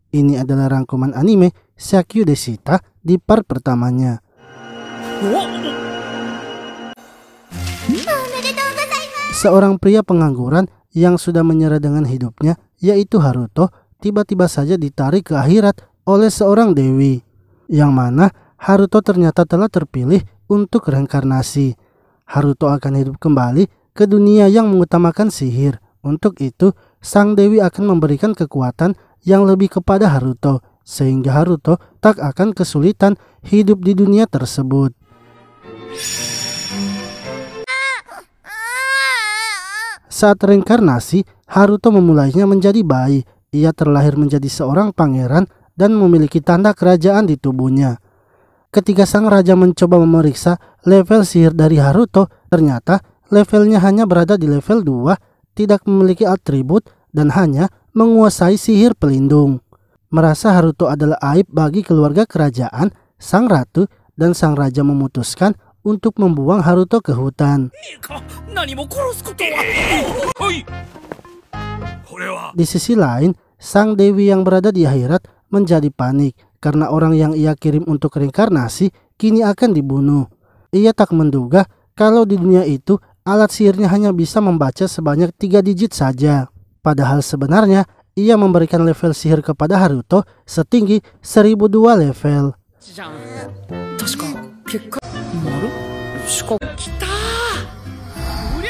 Ini adalah rangkuman anime Shakyu Deshita di part pertamanya. Seorang pria pengangguran yang sudah menyerah dengan hidupnya, yaitu Haruto, tiba-tiba saja ditarik ke akhirat oleh seorang dewi. Yang mana Haruto ternyata telah terpilih untuk reinkarnasi. Haruto akan hidup kembali ke dunia yang mengutamakan sihir. Untuk itu, sang dewi akan memberikan kekuatan yang lebih kepada Haruto, sehingga Haruto tak akan kesulitan hidup di dunia tersebut. Saat reinkarnasi, Haruto memulainya menjadi bayi. Ia terlahir menjadi seorang pangeran dan memiliki tanda kerajaan di tubuhnya. Ketika sang raja mencoba memeriksa level sihir dari Haruto, ternyata levelnya hanya berada di level 2, tidak memiliki atribut dan hanya menguasai sihir pelindung. Merasa Haruto adalah aib bagi keluarga kerajaan, sang ratu dan sang raja memutuskan untuk membuang Haruto ke hutan. Di sisi lain, sang dewi yang berada di akhirat menjadi panik karena orang yang ia kirim untuk reinkarnasi kini akan dibunuh. Ia tak menduga kalau di dunia itu alat sihirnya hanya bisa membaca sebanyak 3 digit saja. Padahal sebenarnya ia memberikan level sihir kepada Haruto setinggi 1002 level.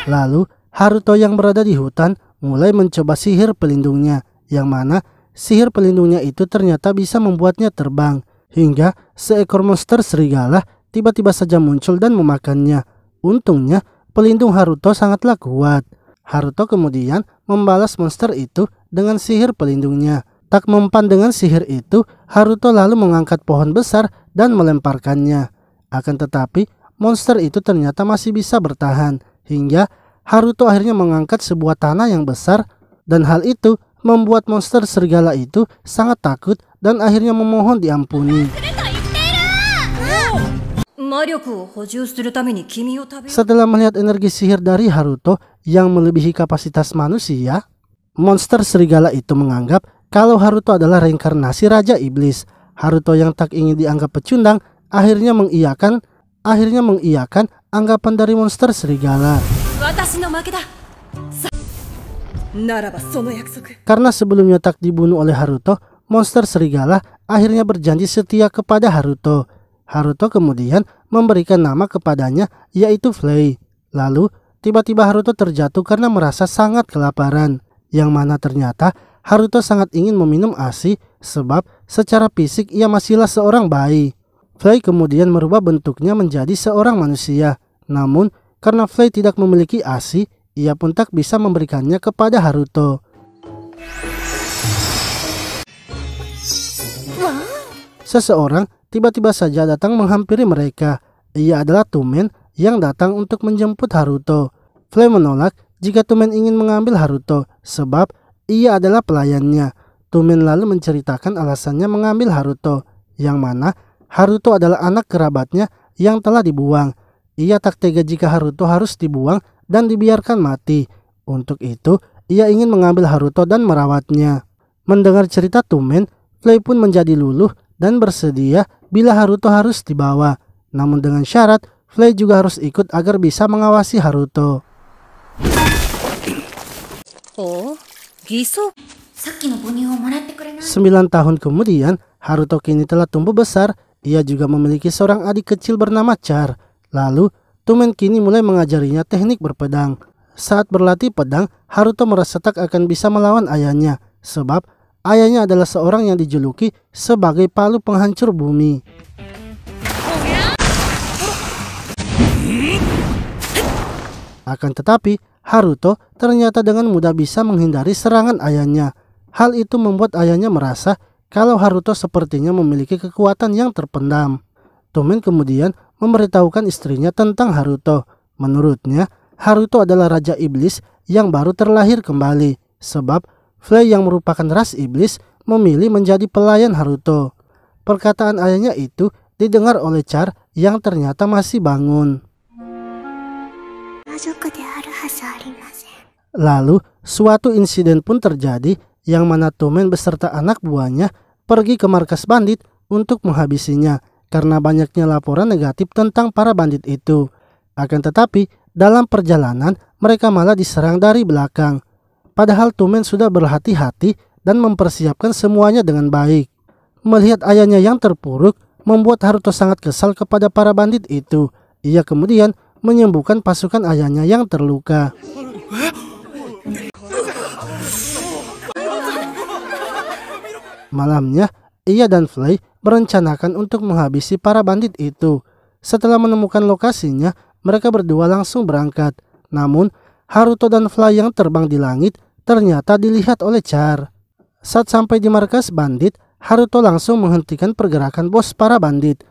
Lalu Haruto yang berada di hutan mulai mencoba sihir pelindungnya, yang mana sihir pelindungnya itu ternyata bisa membuatnya terbang, hingga seekor monster serigala tiba-tiba saja muncul dan memakannya. Untungnya pelindung Haruto sangatlah kuat. Haruto kemudian membalas monster itu dengan sihir pelindungnya. Tak mempan dengan sihir itu, Haruto lalu mengangkat pohon besar dan melemparkannya. Akan tetapi monster itu ternyata masih bisa bertahan, hingga Haruto akhirnya mengangkat sebuah tanah yang besar, dan hal itu membuat monster serigala itu sangat takut dan akhirnya memohon diampuni. Setelah melihat energi sihir dari Haruto yang melebihi kapasitas manusia, monster serigala itu menganggap kalau Haruto adalah reinkarnasi Raja Iblis. Haruto yang tak ingin dianggap pecundang akhirnya mengiyakan anggapan dari monster serigala. Karena sebelumnya tak dibunuh oleh Haruto, monster serigala akhirnya berjanji setia kepada Haruto. Haruto kemudian memberikan nama kepadanya, yaitu Flay. Lalu tiba-tiba Haruto terjatuh karena merasa sangat kelaparan, yang mana ternyata Haruto sangat ingin meminum ASI sebab secara fisik ia masihlah seorang bayi. Flay kemudian merubah bentuknya menjadi seorang manusia. Namun karena Flay tidak memiliki ASI, ia pun tak bisa memberikannya kepada Haruto. Seseorang tiba-tiba saja datang menghampiri mereka. Ia adalah Tumen yang datang untuk menjemput Haruto. Flay menolak jika Tumen ingin mengambil Haruto sebab ia adalah pelayannya. Tumen lalu menceritakan alasannya mengambil Haruto, yang mana Haruto adalah anak kerabatnya yang telah dibuang. Ia tak tega jika Haruto harus dibuang dan dibiarkan mati. Untuk itu, ia ingin mengambil Haruto dan merawatnya. Mendengar cerita Tumen, Flay pun menjadi luluh dan bersedia bila Haruto harus dibawa. Namun dengan syarat, Flay juga harus ikut agar bisa mengawasi Haruto. 9 tahun kemudian, Haruto kini telah tumbuh besar. Ia juga memiliki seorang adik kecil bernama Char. Lalu, Tumen kini mulai mengajarinya teknik berpedang. Saat berlatih pedang, Haruto merasa tak akan bisa melawan ayahnya, sebab ayahnya adalah seorang yang dijuluki sebagai palu penghancur bumi. Akan tetapi, Haruto ternyata dengan mudah bisa menghindari serangan ayahnya. Hal itu membuat ayahnya merasa kalau Haruto sepertinya memiliki kekuatan yang terpendam. Tumen kemudian memberitahukan istrinya tentang Haruto. Menurutnya, Haruto adalah Raja Iblis yang baru terlahir kembali, sebab Flay yang merupakan ras iblis memilih menjadi pelayan Haruto. Perkataan ayahnya itu didengar oleh Char yang ternyata masih bangun. Lalu suatu insiden pun terjadi yang mana Tumen beserta anak buahnya pergi ke markas bandit untuk menghabisinya karena banyaknya laporan negatif tentang para bandit itu. Akan tetapi, dalam perjalanan mereka malah diserang dari belakang. Padahal Tumen sudah berhati-hati dan mempersiapkan semuanya dengan baik. Melihat ayahnya yang terpuruk, membuat Haruto sangat kesal kepada para bandit itu. Ia kemudian menyembuhkan pasukan ayahnya yang terluka. Malamnya, ia dan Flay merencanakan untuk menghabisi para bandit itu. Setelah menemukan lokasinya, mereka berdua langsung berangkat. Namun, Haruto dan Flay yang terbang di langit ternyata dilihat oleh Char. Saat sampai di markas bandit, Haruto langsung menghentikan pergerakan bos para bandit.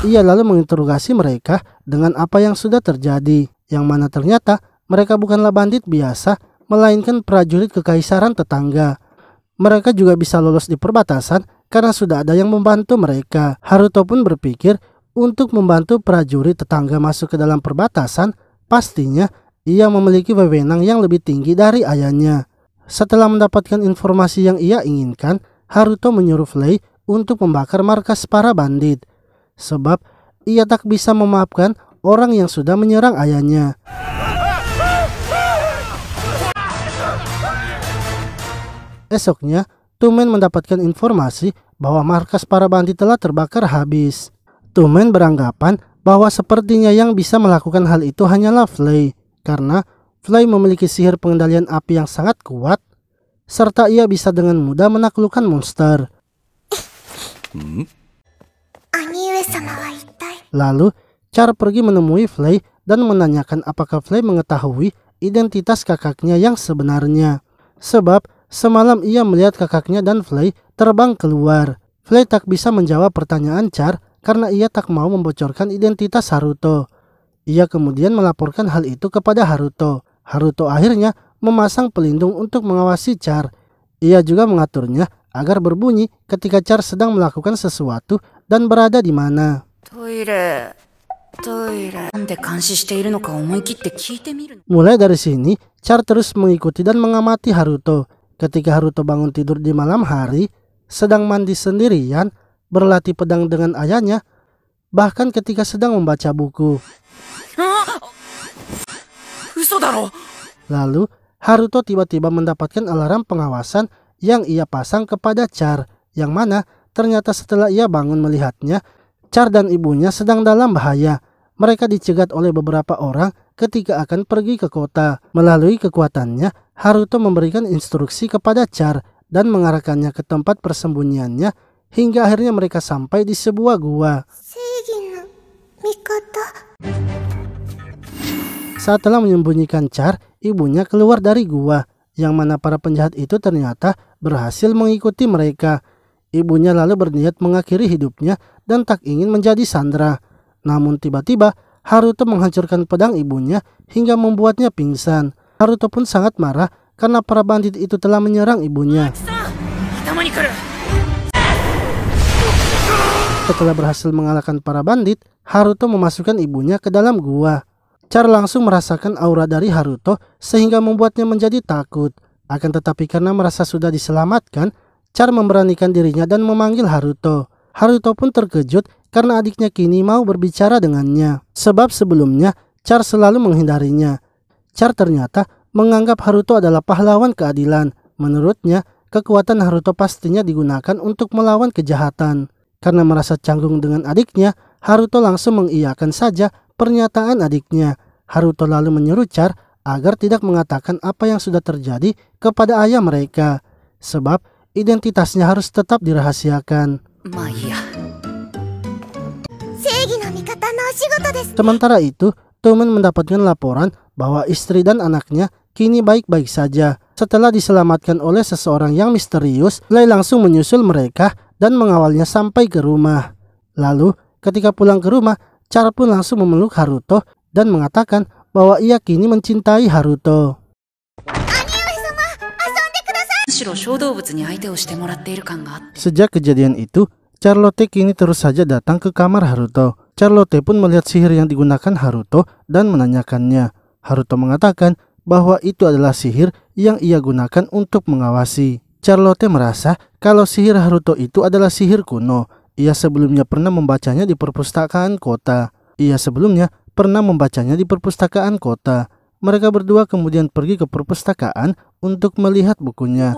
Ia lalu menginterogasi mereka dengan apa yang sudah terjadi, yang mana ternyata mereka bukanlah bandit biasa, melainkan prajurit kekaisaran tetangga. Mereka juga bisa lolos di perbatasan karena sudah ada yang membantu mereka. Haruto pun berpikir untuk membantu prajurit tetangga masuk ke dalam perbatasan, pastinya ia memiliki wewenang yang lebih tinggi dari ayahnya. Setelah mendapatkan informasi yang ia inginkan, Haruto menyuruh Flay untuk membakar markas para bandit. Sebab ia tak bisa memaafkan orang yang sudah menyerang ayahnya. Esoknya, Tumen mendapatkan informasi bahwa markas para bandit telah terbakar habis. Tumen beranggapan bahwa sepertinya yang bisa melakukan hal itu hanyalah Flay, karena Flay memiliki sihir pengendalian api yang sangat kuat, serta ia bisa dengan mudah menaklukkan monster. Lalu, Char pergi menemui Flay dan menanyakan apakah Flay mengetahui identitas kakaknya yang sebenarnya. Sebab semalam ia melihat kakaknya dan Flay terbang keluar. Flay tak bisa menjawab pertanyaan Char karena ia tak mau membocorkan identitas Haruto. Ia kemudian melaporkan hal itu kepada Haruto. Haruto akhirnya memasang pelindung untuk mengawasi Char. Ia juga mengaturnya agar berbunyi ketika Char sedang melakukan sesuatu dan berada di mana. Mulai dari sini, Char terus mengikuti dan mengamati Haruto. Ketika Haruto bangun tidur di malam hari, sedang mandi sendirian, berlatih pedang dengan ayahnya, bahkan ketika sedang membaca buku. Lalu, Haruto tiba-tiba mendapatkan alarm pengawasan yang ia pasang kepada Char, yang mana ternyata setelah ia bangun melihatnya, Char dan ibunya sedang dalam bahaya. Mereka dicegat oleh beberapa orang ketika akan pergi ke kota. Melalui kekuatannya, Haruto memberikan instruksi kepada Char dan mengarahkannya ke tempat persembunyiannya hingga akhirnya mereka sampai di sebuah gua. Saat telah menyembunyikan Char, ibunya keluar dari gua, yang mana para penjahat itu ternyata berhasil mengikuti mereka. Ibunya lalu berniat mengakhiri hidupnya dan tak ingin menjadi sandera. Namun tiba-tiba Haruto menghancurkan pedang ibunya hingga membuatnya pingsan. Haruto pun sangat marah karena para bandit itu telah menyerang ibunya. Setelah berhasil mengalahkan para bandit, Haruto memasukkan ibunya ke dalam gua. Char langsung merasakan aura dari Haruto sehingga membuatnya menjadi takut. Akan tetapi karena merasa sudah diselamatkan, Char memberanikan dirinya dan memanggil Haruto. Haruto pun terkejut karena adiknya kini mau berbicara dengannya. Sebab sebelumnya Char selalu menghindarinya. Char ternyata menganggap Haruto adalah pahlawan keadilan. Menurutnya, kekuatan Haruto pastinya digunakan untuk melawan kejahatan. Karena merasa canggung dengan adiknya, Haruto langsung mengiyakan saja pernyataan adiknya. Haruto lalu menyuruh Char agar tidak mengatakan apa yang sudah terjadi kepada ayah mereka. Sebab identitasnya harus tetap dirahasiakan. Sementara itu, Tumen mendapatkan laporan bahwa istri dan anaknya kini baik-baik saja. Setelah diselamatkan oleh seseorang yang misterius, Lei langsung menyusul mereka dan mengawalnya sampai ke rumah. Lalu, ketika pulang ke rumah, Char pun langsung memeluk Haruto dan mengatakan bahwa ia kini mencintai Haruto. Sejak kejadian itu, Charlotte kini terus saja datang ke kamar Haruto. Charlotte pun melihat sihir yang digunakan Haruto dan menanyakannya. Haruto mengatakan bahwa itu adalah sihir yang ia gunakan untuk mengawasi. Charlotte merasa kalau sihir Haruto itu adalah sihir kuno. Ia sebelumnya pernah membacanya di perpustakaan kota. Mereka berdua kemudian pergi ke perpustakaan untuk melihat bukunya.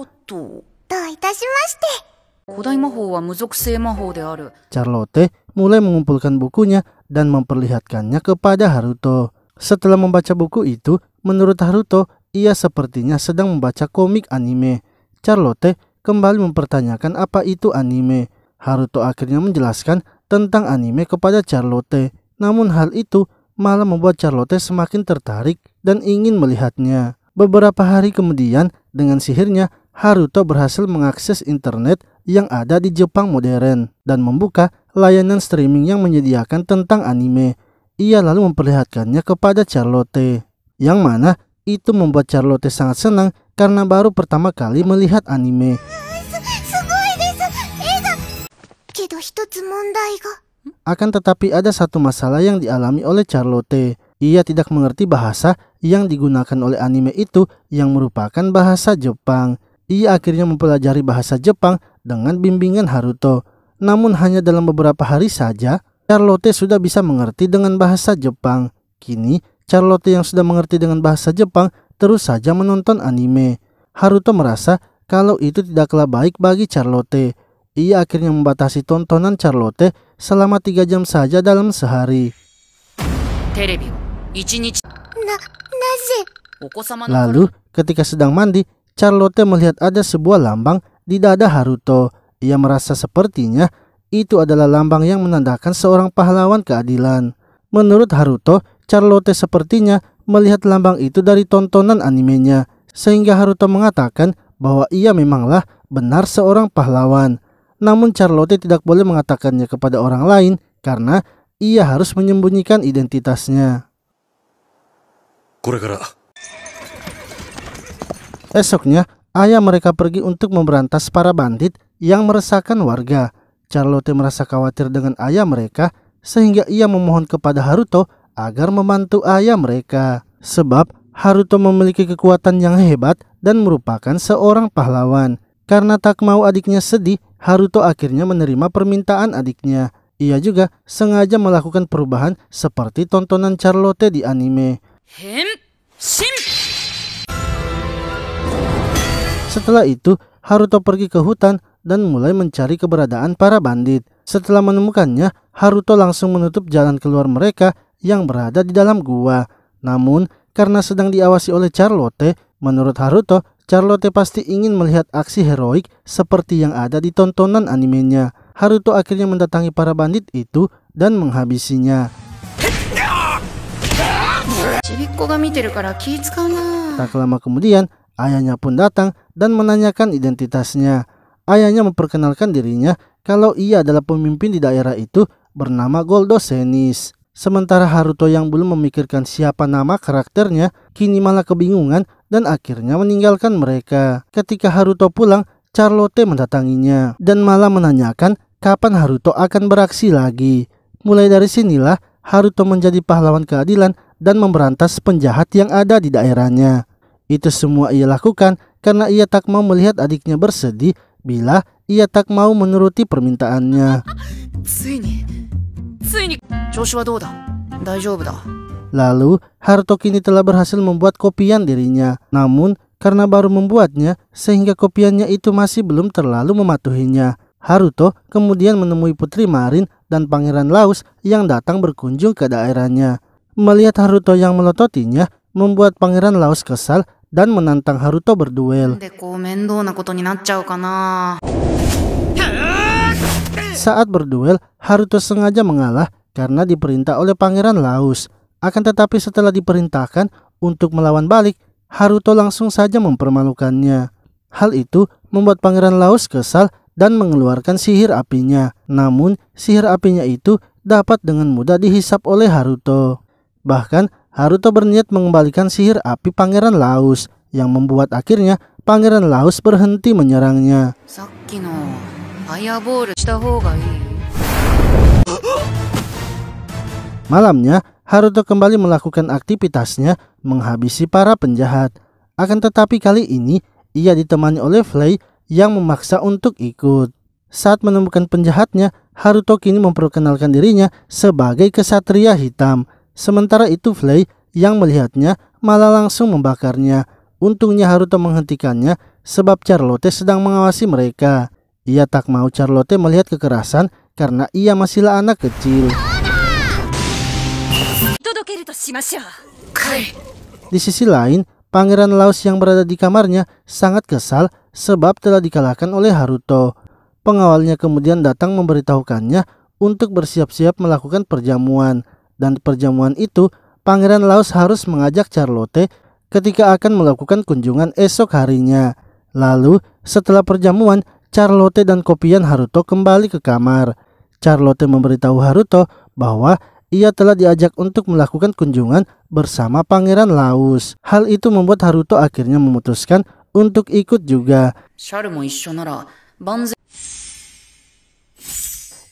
Charlotte mulai mengumpulkan bukunya dan memperlihatkannya kepada Haruto. Setelah membaca buku itu, menurut Haruto, ia sepertinya sedang membaca komik anime. Charlotte kembali mempertanyakan apa itu anime. Haruto akhirnya menjelaskan tentang anime kepada Charlotte. Namun hal itu malah membuat Charlotte semakin tertarik dan ingin melihatnya. Beberapa hari kemudian, dengan sihirnya, Haruto berhasil mengakses internet yang ada di Jepang modern dan membuka layanan streaming yang menyediakan tentang anime. Ia lalu memperlihatkannya kepada Charlotte, yang mana itu membuat Charlotte sangat senang karena baru pertama kali melihat anime. Akan tetapi ada satu masalah yang dialami oleh Charlotte. Ia tidak mengerti bahasa yang digunakan oleh anime itu yang merupakan bahasa Jepang. Ia akhirnya mempelajari bahasa Jepang dengan bimbingan Haruto. Namun hanya dalam beberapa hari saja, Charlotte sudah bisa mengerti dengan bahasa Jepang. Kini, Charlotte yang sudah mengerti dengan bahasa Jepang terus saja menonton anime. Haruto merasa kalau itu tidaklah baik bagi Charlotte. Ia akhirnya membatasi tontonan Charlotte selama 3 jam saja dalam sehari. Lalu, ketika sedang mandi, Charlotte melihat ada sebuah lambang di dada Haruto. Ia merasa sepertinya itu adalah lambang yang menandakan seorang pahlawan keadilan. Menurut Haruto, Charlotte sepertinya melihat lambang itu dari tontonan animenya, sehingga Haruto mengatakan bahwa ia memanglah benar seorang pahlawan. Namun Charlotte tidak boleh mengatakannya kepada orang lain karena ia harus menyembunyikan identitasnya. Esoknya, ayah mereka pergi untuk memberantas para bandit yang meresahkan warga. Charlotte merasa khawatir dengan ayah mereka sehingga ia memohon kepada Haruto agar membantu ayah mereka. Sebab Haruto memiliki kekuatan yang hebat dan merupakan seorang pahlawan. Karena tak mau adiknya sedih, Haruto akhirnya menerima permintaan adiknya. Ia juga sengaja melakukan perubahan seperti tontonan Charlotte di anime. Setelah itu, Haruto pergi ke hutan dan mulai mencari keberadaan para bandit. Setelah menemukannya, Haruto langsung menutup jalan keluar mereka yang berada di dalam gua. Namun, karena sedang diawasi oleh Charlotte, menurut Haruto, Charlotte pasti ingin melihat aksi heroik seperti yang ada di tontonan animenya. Haruto akhirnya mendatangi para bandit itu dan menghabisinya. Tak lama kemudian, ayahnya pun datang dan menanyakan identitasnya. Ayahnya memperkenalkan dirinya kalau ia adalah pemimpin di daerah itu bernama Goldo Senis. Sementara Haruto yang belum memikirkan siapa nama karakternya, kini malah kebingungan dan akhirnya meninggalkan mereka. Ketika Haruto pulang, Charlotte mendatanginya dan malah menanyakan kapan Haruto akan beraksi lagi. Mulai dari sinilah Haruto menjadi pahlawan keadilan dan memberantas penjahat yang ada di daerahnya. Itu semua ia lakukan karena ia tak mau melihat adiknya bersedih bila ia tak mau menuruti permintaannya. Lalu, Haruto kini telah berhasil membuat kopian dirinya. Namun, karena baru membuatnya, sehingga kopiannya itu masih belum terlalu mematuhinya. Haruto kemudian menemui Putri Marin dan Pangeran Laus yang datang berkunjung ke daerahnya. Melihat Haruto yang melototinya, membuat Pangeran Laus kesal dan menantang Haruto berduel. Saat berduel, Haruto sengaja mengalah karena diperintah oleh Pangeran Laus. Akan tetapi setelah diperintahkan untuk melawan balik, Haruto langsung saja mempermalukannya. Hal itu membuat Pangeran Laus kesal dan mengeluarkan sihir apinya. Namun, sihir apinya itu dapat dengan mudah dihisap oleh Haruto. Bahkan, Haruto berniat mengembalikan sihir api Pangeran Laus, yang membuat akhirnya Pangeran Laus berhenti menyerangnya. Malamnya, Haruto kembali melakukan aktivitasnya menghabisi para penjahat. Akan tetapi kali ini, ia ditemani oleh Flay yang memaksa untuk ikut. Saat menemukan penjahatnya, Haruto kini memperkenalkan dirinya sebagai kesatria hitam. Sementara itu Flay yang melihatnya malah langsung membakarnya. Untungnya Haruto menghentikannya sebab Charlotte sedang mengawasi mereka. Ia tak mau Charlotte melihat kekerasan karena ia masihlah anak kecil. Di sisi lain, Pangeran Laos yang berada di kamarnya sangat kesal sebab telah dikalahkan oleh Haruto. Pengawalnya kemudian datang memberitahukannya untuk bersiap-siap melakukan perjamuan. Dan perjamuan itu, Pangeran Laos harus mengajak Charlotte ketika akan melakukan kunjungan esok harinya. Lalu, setelah perjamuan, Charlotte dan kopian Haruto kembali ke kamar. Charlotte memberitahu Haruto bahwa ia telah diajak untuk melakukan kunjungan bersama Pangeran Laos. Hal itu membuat Haruto akhirnya memutuskan untuk ikut juga.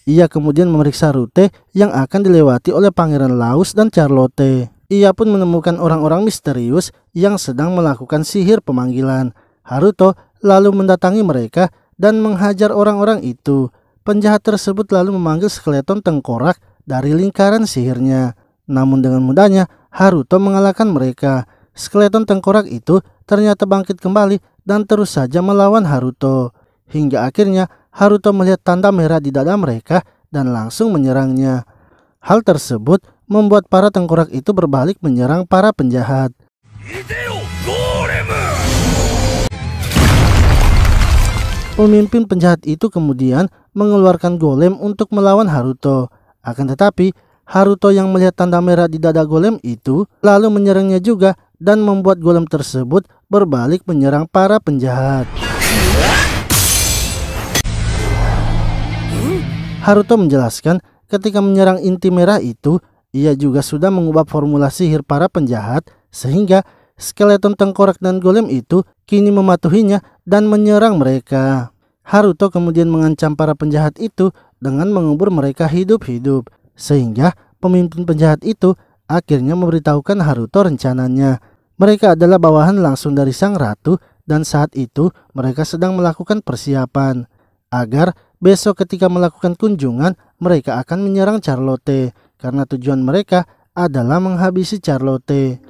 Ia kemudian memeriksa rute yang akan dilewati oleh Pangeran Laos dan Charlotte. Ia pun menemukan orang-orang misterius yang sedang melakukan sihir pemanggilan. Haruto lalu mendatangi mereka dan menghajar orang-orang itu. Penjahat tersebut lalu memanggil skeleton tengkorak dari lingkaran sihirnya. Namun dengan mudahnya Haruto mengalahkan mereka. Skeleton tengkorak itu ternyata bangkit kembali dan terus saja melawan Haruto. Hingga akhirnya Haruto melihat tanda merah di dada mereka dan langsung menyerangnya. Hal tersebut membuat para tengkorak itu berbalik menyerang para penjahat. Pemimpin penjahat itu kemudian mengeluarkan golem untuk melawan Haruto. Akan tetapi Haruto yang melihat tanda merah di dada golem itu lalu menyerangnya juga dan membuat golem tersebut berbalik menyerang para penjahat. Haruto menjelaskan ketika menyerang inti merah itu, ia juga sudah mengubah formula sihir para penjahat sehingga skeleton tengkorak dan golem itu kini mematuhinya dan menyerang mereka. Haruto kemudian mengancam para penjahat itu dengan mengubur mereka hidup-hidup, sehingga pemimpin penjahat itu akhirnya memberitahukan Haruto rencananya. Mereka adalah bawahan langsung dari sang ratu dan saat itu mereka sedang melakukan persiapan agar besok ketika melakukan kunjungan mereka akan menyerang Charlotte karena tujuan mereka adalah menghabisi Charlotte.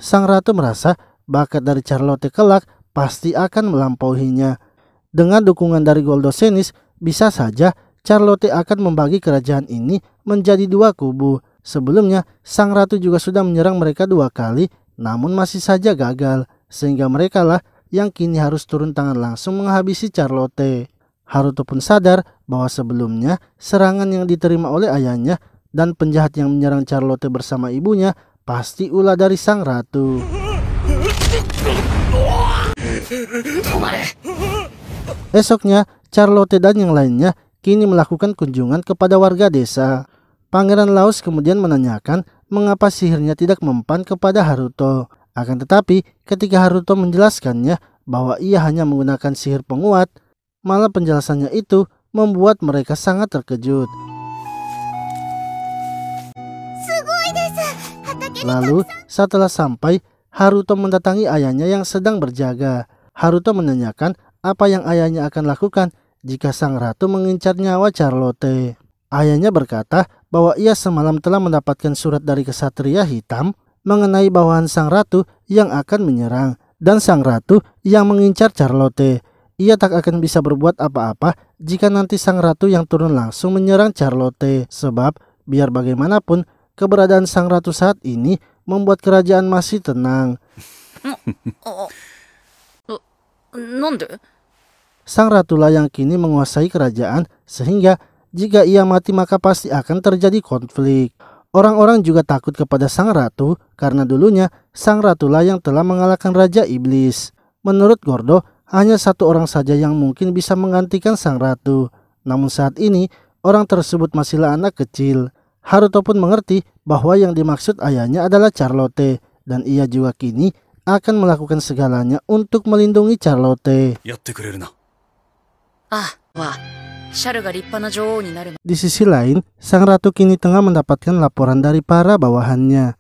Sang ratu merasa bakat dari Charlotte kelak pasti akan melampauinya. Dengan dukungan dari Goldosenis, bisa saja Charlotte akan membagi kerajaan ini menjadi dua kubu. Sebelumnya, sang ratu juga sudah menyerang mereka 2 kali, namun masih saja gagal, sehingga mereka lah yang kini harus turun tangan langsung menghabisi Charlotte. Haruto pun sadar bahwa sebelumnya serangan yang diterima oleh ayahnya dan penjahat yang menyerang Charlotte bersama ibunya pasti ulah dari sang ratu. Esoknya, Charlotte dan yang lainnya kini melakukan kunjungan kepada warga desa. Pangeran Laos kemudian menanyakan mengapa sihirnya tidak mempan kepada Haruto. Akan tetapi, ketika Haruto menjelaskannya bahwa ia hanya menggunakan sihir penguat, malah penjelasannya itu membuat mereka sangat terkejut. Lalu, setelah sampai, Haruto mendatangi ayahnya yang sedang berjaga. Haruto menanyakan apa yang ayahnya akan lakukan jika sang ratu mengincar nyawa Charlotte. Ayahnya berkata bahwa ia semalam telah mendapatkan surat dari kesatria hitam mengenai bawahan sang ratu yang akan menyerang dan sang ratu yang mengincar Charlotte. Ia tak akan bisa berbuat apa-apa jika nanti sang ratu yang turun langsung menyerang Charlotte, sebab biar bagaimanapun keberadaan sang ratu saat ini membuat kerajaan masih tenang. Sang ratulah yang kini menguasai kerajaan sehingga jika ia mati maka pasti akan terjadi konflik. Orang-orang juga takut kepada sang ratu karena dulunya sang ratulah yang telah mengalahkan Raja Iblis. Menurut Gordo, hanya satu orang saja yang mungkin bisa menggantikan sang ratu. Namun saat ini, orang tersebut masihlah anak kecil. Haruto pun mengerti bahwa yang dimaksud ayahnya adalah Charlotte. Dan ia juga kini akan melakukan segalanya untuk melindungi Charlotte. Di sisi lain, sang ratu kini tengah mendapatkan laporan dari para bawahannya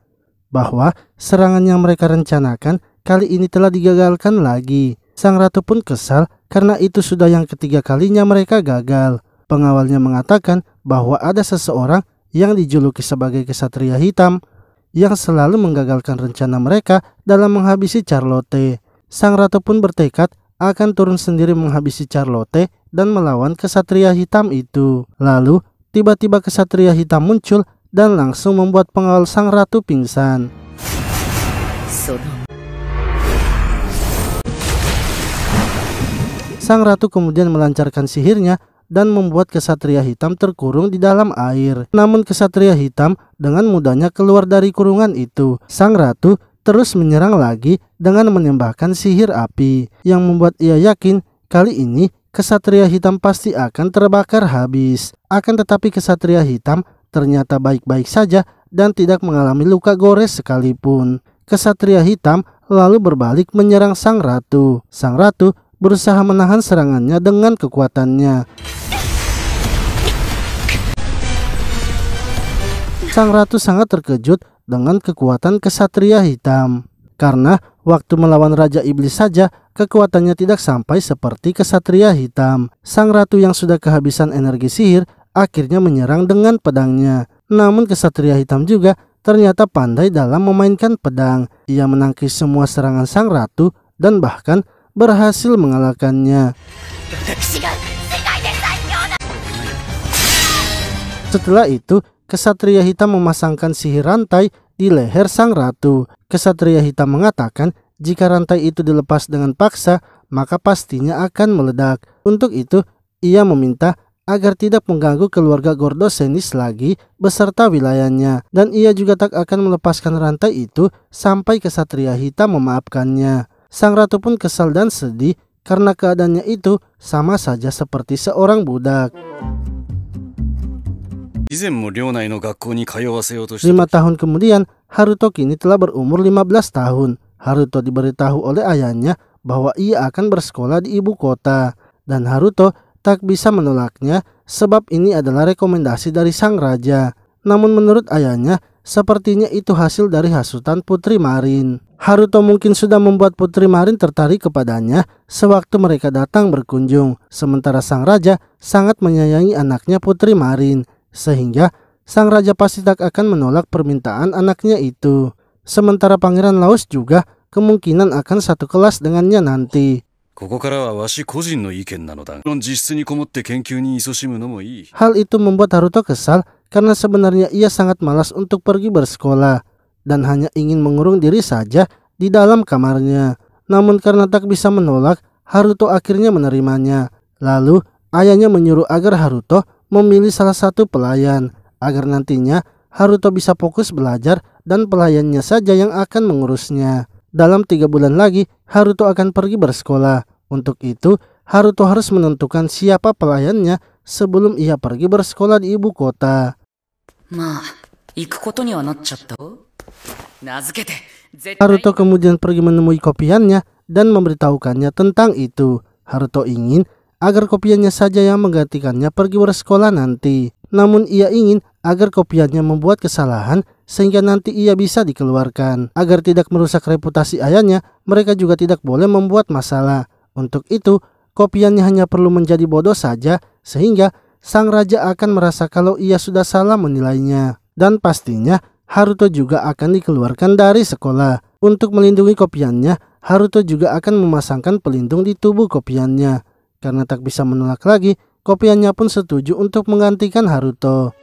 bahwa serangan yang mereka rencanakan kali ini telah digagalkan lagi. Sang ratu pun kesal karena itu sudah yang ketiga kalinya mereka gagal. Pengawalnya mengatakan bahwa ada seseorang yang dijuluki sebagai kesatria hitam yang selalu menggagalkan rencana mereka dalam menghabisi Charlotte. Sang ratu pun bertekad akan turun sendiri menghabisi Charlotte dan melawan kesatria hitam itu. Lalu tiba-tiba kesatria hitam muncul dan langsung membuat pengawal sang ratu pingsan. Sang ratu kemudian melancarkan sihirnya dan membuat kesatria hitam terkurung di dalam air. Namun kesatria hitam dengan mudahnya keluar dari kurungan itu. Sang ratu terus menyerang lagi dengan menembakkan sihir api yang membuat ia yakin kali ini kesatria hitam pasti akan terbakar habis. Akan tetapi kesatria hitam ternyata baik-baik saja dan tidak mengalami luka gores sekalipun. Kesatria hitam lalu berbalik menyerang sang ratu. Sang ratu berusaha menahan serangannya dengan kekuatannya. Sang ratu sangat terkejut dengan kekuatan kesatria hitam. Karena waktu melawan Raja Iblis saja kekuatannya tidak sampai seperti kesatria hitam. Sang ratu yang sudah kehabisan energi sihir akhirnya menyerang dengan pedangnya. Namun kesatria hitam juga ternyata pandai dalam memainkan pedang. Ia menangkis semua serangan sang ratu dan bahkan berhasil mengalahkannya. Setelah itu kesatria hitam memasangkan sihir rantai di leher sang ratu. Kesatria hitam mengatakan jika rantai itu dilepas dengan paksa maka pastinya akan meledak. Untuk itu ia meminta agar tidak mengganggu keluarga Gordosenis lagi beserta wilayahnya, dan ia juga tak akan melepaskan rantai itu sampai kesatria hitam memaafkannya. Sang ratu pun kesal dan sedih karena keadaannya itu sama saja seperti seorang budak. 5 tahun kemudian, Haruto kini telah berumur 15 tahun. Haruto diberitahu oleh ayahnya bahwa ia akan bersekolah di ibu kota. Dan Haruto tak bisa menolaknya sebab ini adalah rekomendasi dari sang raja. Namun menurut ayahnya, sepertinya itu hasil dari hasutan Putri Marin. Haruto mungkin sudah membuat Putri Marin tertarik kepadanya sewaktu mereka datang berkunjung. Sementara sang raja sangat menyayangi anaknya Putri Marin. Sehingga sang raja pasti tak akan menolak permintaan anaknya itu. Sementara Pangeran Laos juga kemungkinan akan satu kelas dengannya nanti. Hal itu membuat Haruto kesal karena sebenarnya ia sangat malas untuk pergi bersekolah dan hanya ingin mengurung diri saja di dalam kamarnya. Namun karena tak bisa menolak, Haruto akhirnya menerimanya. Lalu ayahnya menyuruh agar Haruto memilih salah satu pelayan agar nantinya Haruto bisa fokus belajar dan pelayannya saja yang akan mengurusnya. Dalam 3 bulan lagi Haruto akan pergi bersekolah. Untuk itu Haruto harus menentukan siapa pelayannya sebelum ia pergi bersekolah di ibu kota. Haruto kemudian pergi menemui kopiannya dan memberitahukannya tentang itu. Haruto ingin agar kopiannya saja yang menggantikannya pergi bersekolah nanti. Namun ia ingin agar kopiannya membuat kesalahan sehingga nanti ia bisa dikeluarkan. Agar tidak merusak reputasi ayahnya, mereka juga tidak boleh membuat masalah. Untuk itu, kopiannya hanya perlu menjadi bodoh saja sehingga sang raja akan merasa kalau ia sudah salah menilainya. Dan pastinya Haruto juga akan dikeluarkan dari sekolah. Untuk melindungi kopiannya, Haruto juga akan memasangkan pelindung di tubuh kopiannya. Karena tak bisa menolak lagi, kopiannya pun setuju untuk menggantikan Haruto.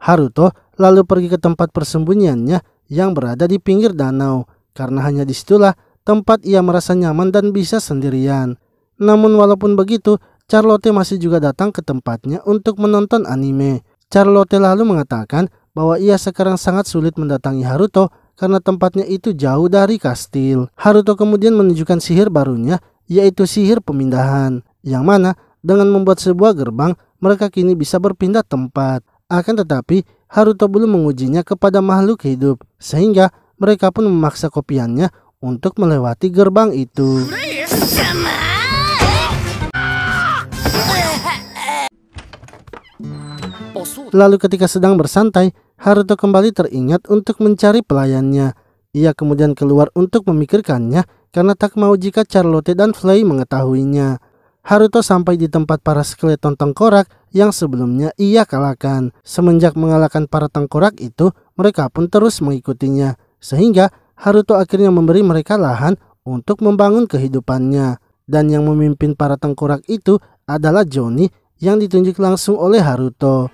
Haruto lalu pergi ke tempat persembunyiannya yang berada di pinggir danau. Karena hanya disitulah tempat ia merasa nyaman dan bisa sendirian. Namun walaupun begitu, Charlotte masih juga datang ke tempatnya untuk menonton anime. Charlotte lalu mengatakan bahwa ia sekarang sangat sulit mendatangi Haruto karena tempatnya itu jauh dari kastil. Haruto kemudian menunjukkan sihir barunya, yaitu sihir pemindahan, yang mana dengan membuat sebuah gerbang, mereka kini bisa berpindah tempat. Akan tetapi, Haruto belum mengujinya kepada makhluk hidup, sehingga mereka pun memaksa kopiannya untuk melewati gerbang itu. Lalu ketika sedang bersantai, Haruto kembali teringat untuk mencari pelayannya. Ia kemudian keluar untuk memikirkannya karena tak mau jika Charlotte dan Flay mengetahuinya. Haruto sampai di tempat para skeleton tengkorak yang sebelumnya ia kalahkan. Semenjak mengalahkan para tengkorak itu, mereka pun terus mengikutinya. Sehingga Haruto akhirnya memberi mereka lahan untuk membangun kehidupannya. Dan yang memimpin para tengkorak itu adalah Johnny yang ditunjuk langsung oleh Haruto.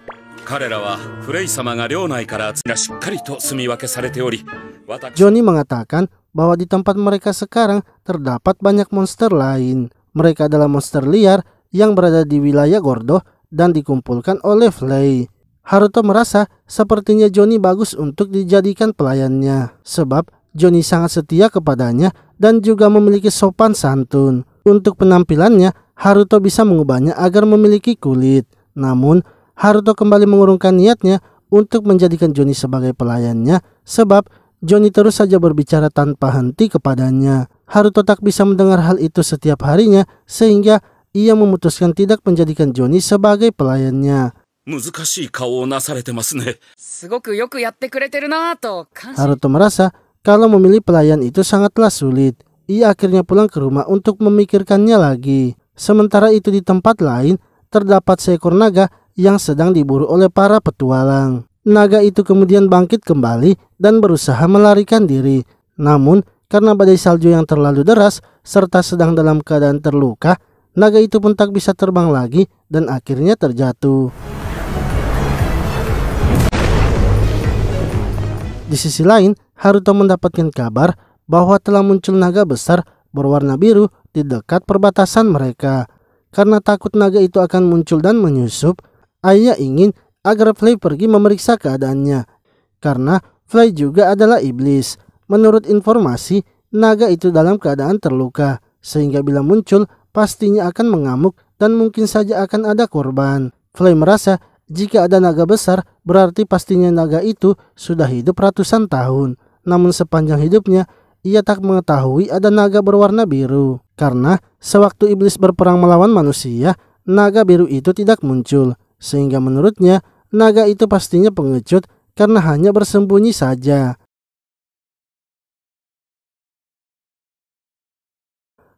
Johnny mengatakan bahwa di tempat mereka sekarang terdapat banyak monster lain. Mereka adalah monster liar yang berada di wilayah Gordo dan dikumpulkan oleh Flay. Haruto merasa sepertinya Johnny bagus untuk dijadikan pelayannya, sebab Johnny sangat setia kepadanya dan juga memiliki sopan santun. Untuk penampilannya, Haruto bisa mengubahnya agar memiliki kulit. Namun, Haruto kembali mengurungkan niatnya untuk menjadikan Johnny sebagai pelayannya, sebab Johnny terus saja berbicara tanpa henti kepadanya. Haruto tak bisa mendengar hal itu setiap harinya, sehingga ia memutuskan tidak menjadikan Johnny sebagai pelayannya. Haruto merasa kalau memilih pelayan itu sangatlah sulit. Ia akhirnya pulang ke rumah untuk memikirkannya lagi. Sementara itu di tempat lain, terdapat seekor naga yang sedang diburu oleh para petualang. Naga itu kemudian bangkit kembali dan berusaha melarikan diri. Namun, karena badai salju yang terlalu deras serta sedang dalam keadaan terluka, naga itu pun tak bisa terbang lagi dan akhirnya terjatuh. Di sisi lain, Haruto mendapatkan kabar bahwa telah muncul naga besar berwarna biru di dekat perbatasan mereka. Karena takut naga itu akan muncul dan menyusup, ayahnya ingin agar Flay pergi memeriksa keadaannya. Karena Flay juga adalah iblis. Menurut informasi, naga itu dalam keadaan terluka, sehingga bila muncul pastinya akan mengamuk dan mungkin saja akan ada korban. Flay merasa jika ada naga besar berarti pastinya naga itu sudah hidup ratusan tahun. Namun sepanjang hidupnya ia tak mengetahui ada naga berwarna biru. Karena sewaktu iblis berperang melawan manusia, naga biru itu tidak muncul. Sehingga menurutnya naga itu pastinya pengecut karena hanya bersembunyi saja.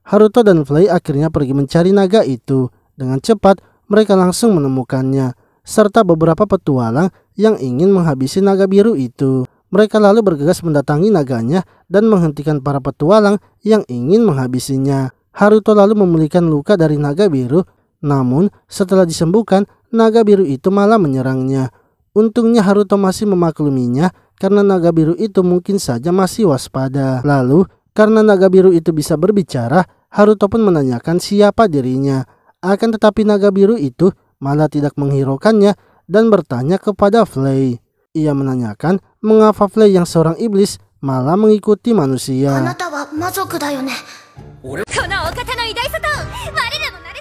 Haruto dan Flay akhirnya pergi mencari naga itu. Dengan cepat mereka langsung menemukannya, serta beberapa petualang yang ingin menghabisi naga biru itu. Mereka lalu bergegas mendatangi naganya dan menghentikan para petualang yang ingin menghabisinya. Haruto lalu memulihkan luka dari naga biru, namun setelah disembuhkan, naga biru itu malah menyerangnya. Untungnya Haruto masih memakluminya karena naga biru itu mungkin saja masih waspada. Lalu, karena naga biru itu bisa berbicara, Haruto pun menanyakan siapa dirinya. Akan tetapi naga biru itu malah tidak menghiraukannya dan bertanya kepada Flay. Ia menanyakan mengapa Flay yang seorang iblis malah mengikuti manusia.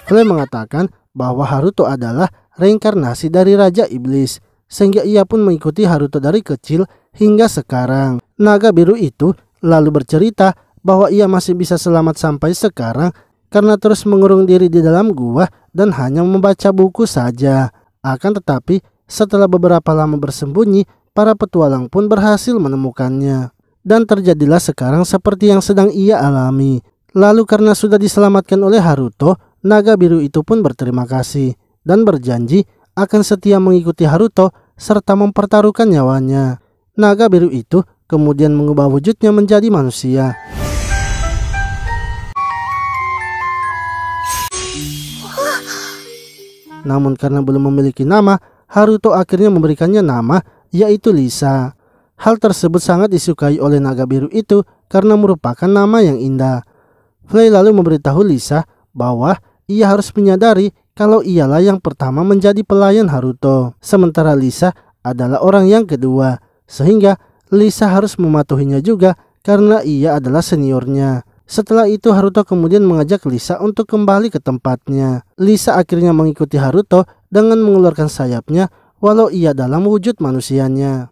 Flay mengatakan bahwa Haruto adalah reinkarnasi dari Raja Iblis, sehingga ia pun mengikuti Haruto dari kecil hingga sekarang. Naga biru itu lalu bercerita bahwa ia masih bisa selamat sampai sekarang karena terus mengurung diri di dalam gua dan hanya membaca buku saja. Akan tetapi setelah beberapa lama bersembunyi, para petualang pun berhasil menemukannya. Dan terjadilah sekarang seperti yang sedang ia alami. Lalu karena sudah diselamatkan oleh Haruto, naga biru itu pun berterima kasih dan berjanji akan setia mengikuti Haruto serta mempertaruhkan nyawanya. Naga biru itu kemudian mengubah wujudnya menjadi manusia. Namun karena belum memiliki nama, Haruto akhirnya memberikannya nama, yaitu Lisa. Hal tersebut sangat disukai oleh naga biru itu karena merupakan nama yang indah. Flay lalu memberitahu Lisa bahwa ia harus menyadari kalau ialah yang pertama menjadi pelayan Haruto, sementara Lisa adalah orang yang kedua, sehingga Lisa harus mematuhinya juga karena ia adalah seniornya. Setelah itu Haruto kemudian mengajak Lisa untuk kembali ke tempatnya. Lisa akhirnya mengikuti Haruto dengan mengeluarkan sayapnya walau ia dalam wujud manusianya.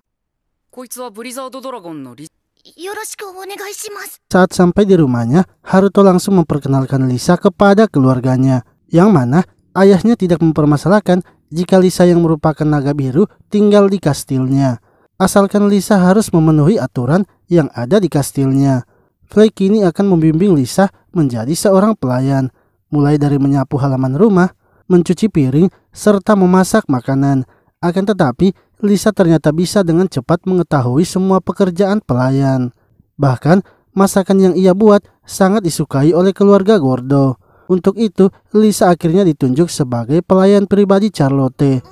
Saat sampai di rumahnya, Haruto langsung memperkenalkan Lisa kepada keluarganya, yang mana ayahnya tidak mempermasalahkan jika Lisa yang merupakan naga biru tinggal di kastilnya. Asalkan Lisa harus memenuhi aturan yang ada di kastilnya. Flay kini akan membimbing Lisa menjadi seorang pelayan, mulai dari menyapu halaman rumah, mencuci piring, serta memasak makanan. Akan tetapi, Lisa ternyata bisa dengan cepat mengetahui semua pekerjaan pelayan. Bahkan, masakan yang ia buat sangat disukai oleh keluarga Gordo. Untuk itu, Lisa akhirnya ditunjuk sebagai pelayan pribadi Charlotte.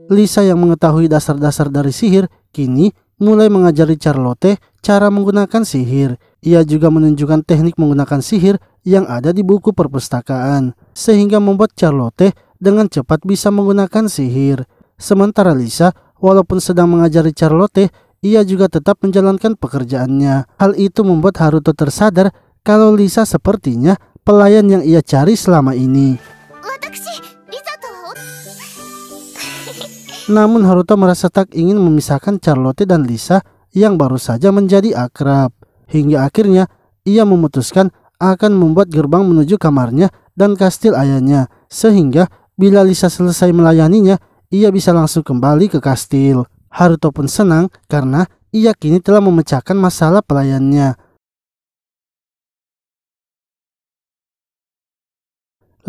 Lisa yang mengetahui dasar-dasar dari sihir, kini mulai mengajari Charlotte cara menggunakan sihir. Ia juga menunjukkan teknik menggunakan sihir yang ada di buku perpustakaan, sehingga membuat Charlotte dengan cepat bisa menggunakan sihir. Sementara Lisa, walaupun sedang mengajari Charlotte, ia juga tetap menjalankan pekerjaannya. Hal itu membuat Haruto tersadar kalau Lisa sepertinya pelayan yang ia cari selama ini. Namun Haruto merasa tak ingin memisahkan Charlotte dan Lisa yang baru saja menjadi akrab. Hingga akhirnya ia memutuskan akan membuat gerbang menuju kamarnya dan kastil ayahnya. Sehingga bila Lisa selesai melayaninya, ia bisa langsung kembali ke kastil. Haruto pun senang karena ia kini telah memecahkan masalah pelayannya.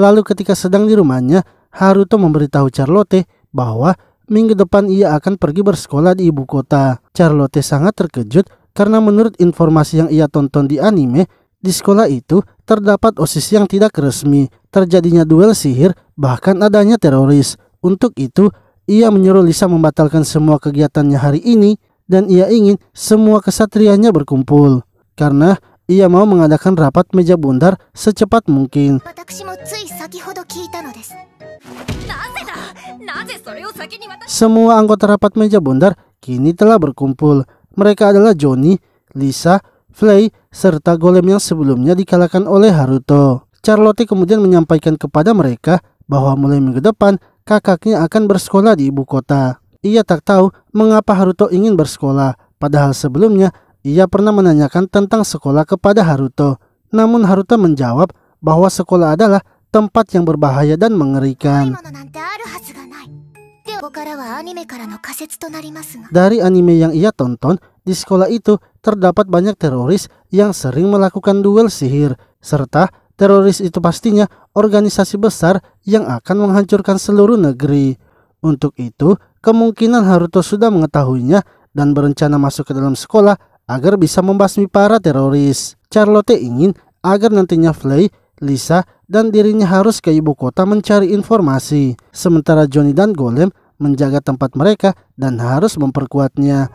Lalu ketika sedang di rumahnya, Haruto memberitahu Charlotte bahwa minggu depan ia akan pergi bersekolah di ibu kota. Charlotte sangat terkejut karena menurut informasi yang ia tonton di anime, di sekolah itu terdapat OSIS yang tidak resmi, terjadinya duel sihir, bahkan adanya teroris. Untuk itu, ia menyuruh Lisa membatalkan semua kegiatannya hari ini dan ia ingin semua kesatrianya berkumpul. Karena ia mau mengadakan rapat meja bundar secepat mungkin. Semua anggota rapat meja bundar kini telah berkumpul. Mereka adalah Johnny, Lisa, Flay, serta golem yang sebelumnya dikalahkan oleh Haruto. Charlotte kemudian menyampaikan kepada mereka bahwa mulai minggu depan kakaknya akan bersekolah di ibu kota. Ia tak tahu mengapa Haruto ingin bersekolah, padahal sebelumnya ia pernah menanyakan tentang sekolah kepada Haruto. Namun Haruto menjawab bahwa sekolah adalah tempat yang berbahaya dan mengerikan. Dari anime yang ia tonton, di sekolah itu terdapat banyak teroris yang sering melakukan duel sihir, serta teroris itu pastinya organisasi besar yang akan menghancurkan seluruh negeri. Untuk itu, kemungkinan Haruto sudah mengetahuinya dan berencana masuk ke dalam sekolah agar bisa membasmi para teroris. Charlotte ingin agar nantinya Flay, Lisa, dan dirinya harus ke ibu kota mencari informasi. Sementara Johnny dan Golem menjaga tempat mereka dan harus memperkuatnya.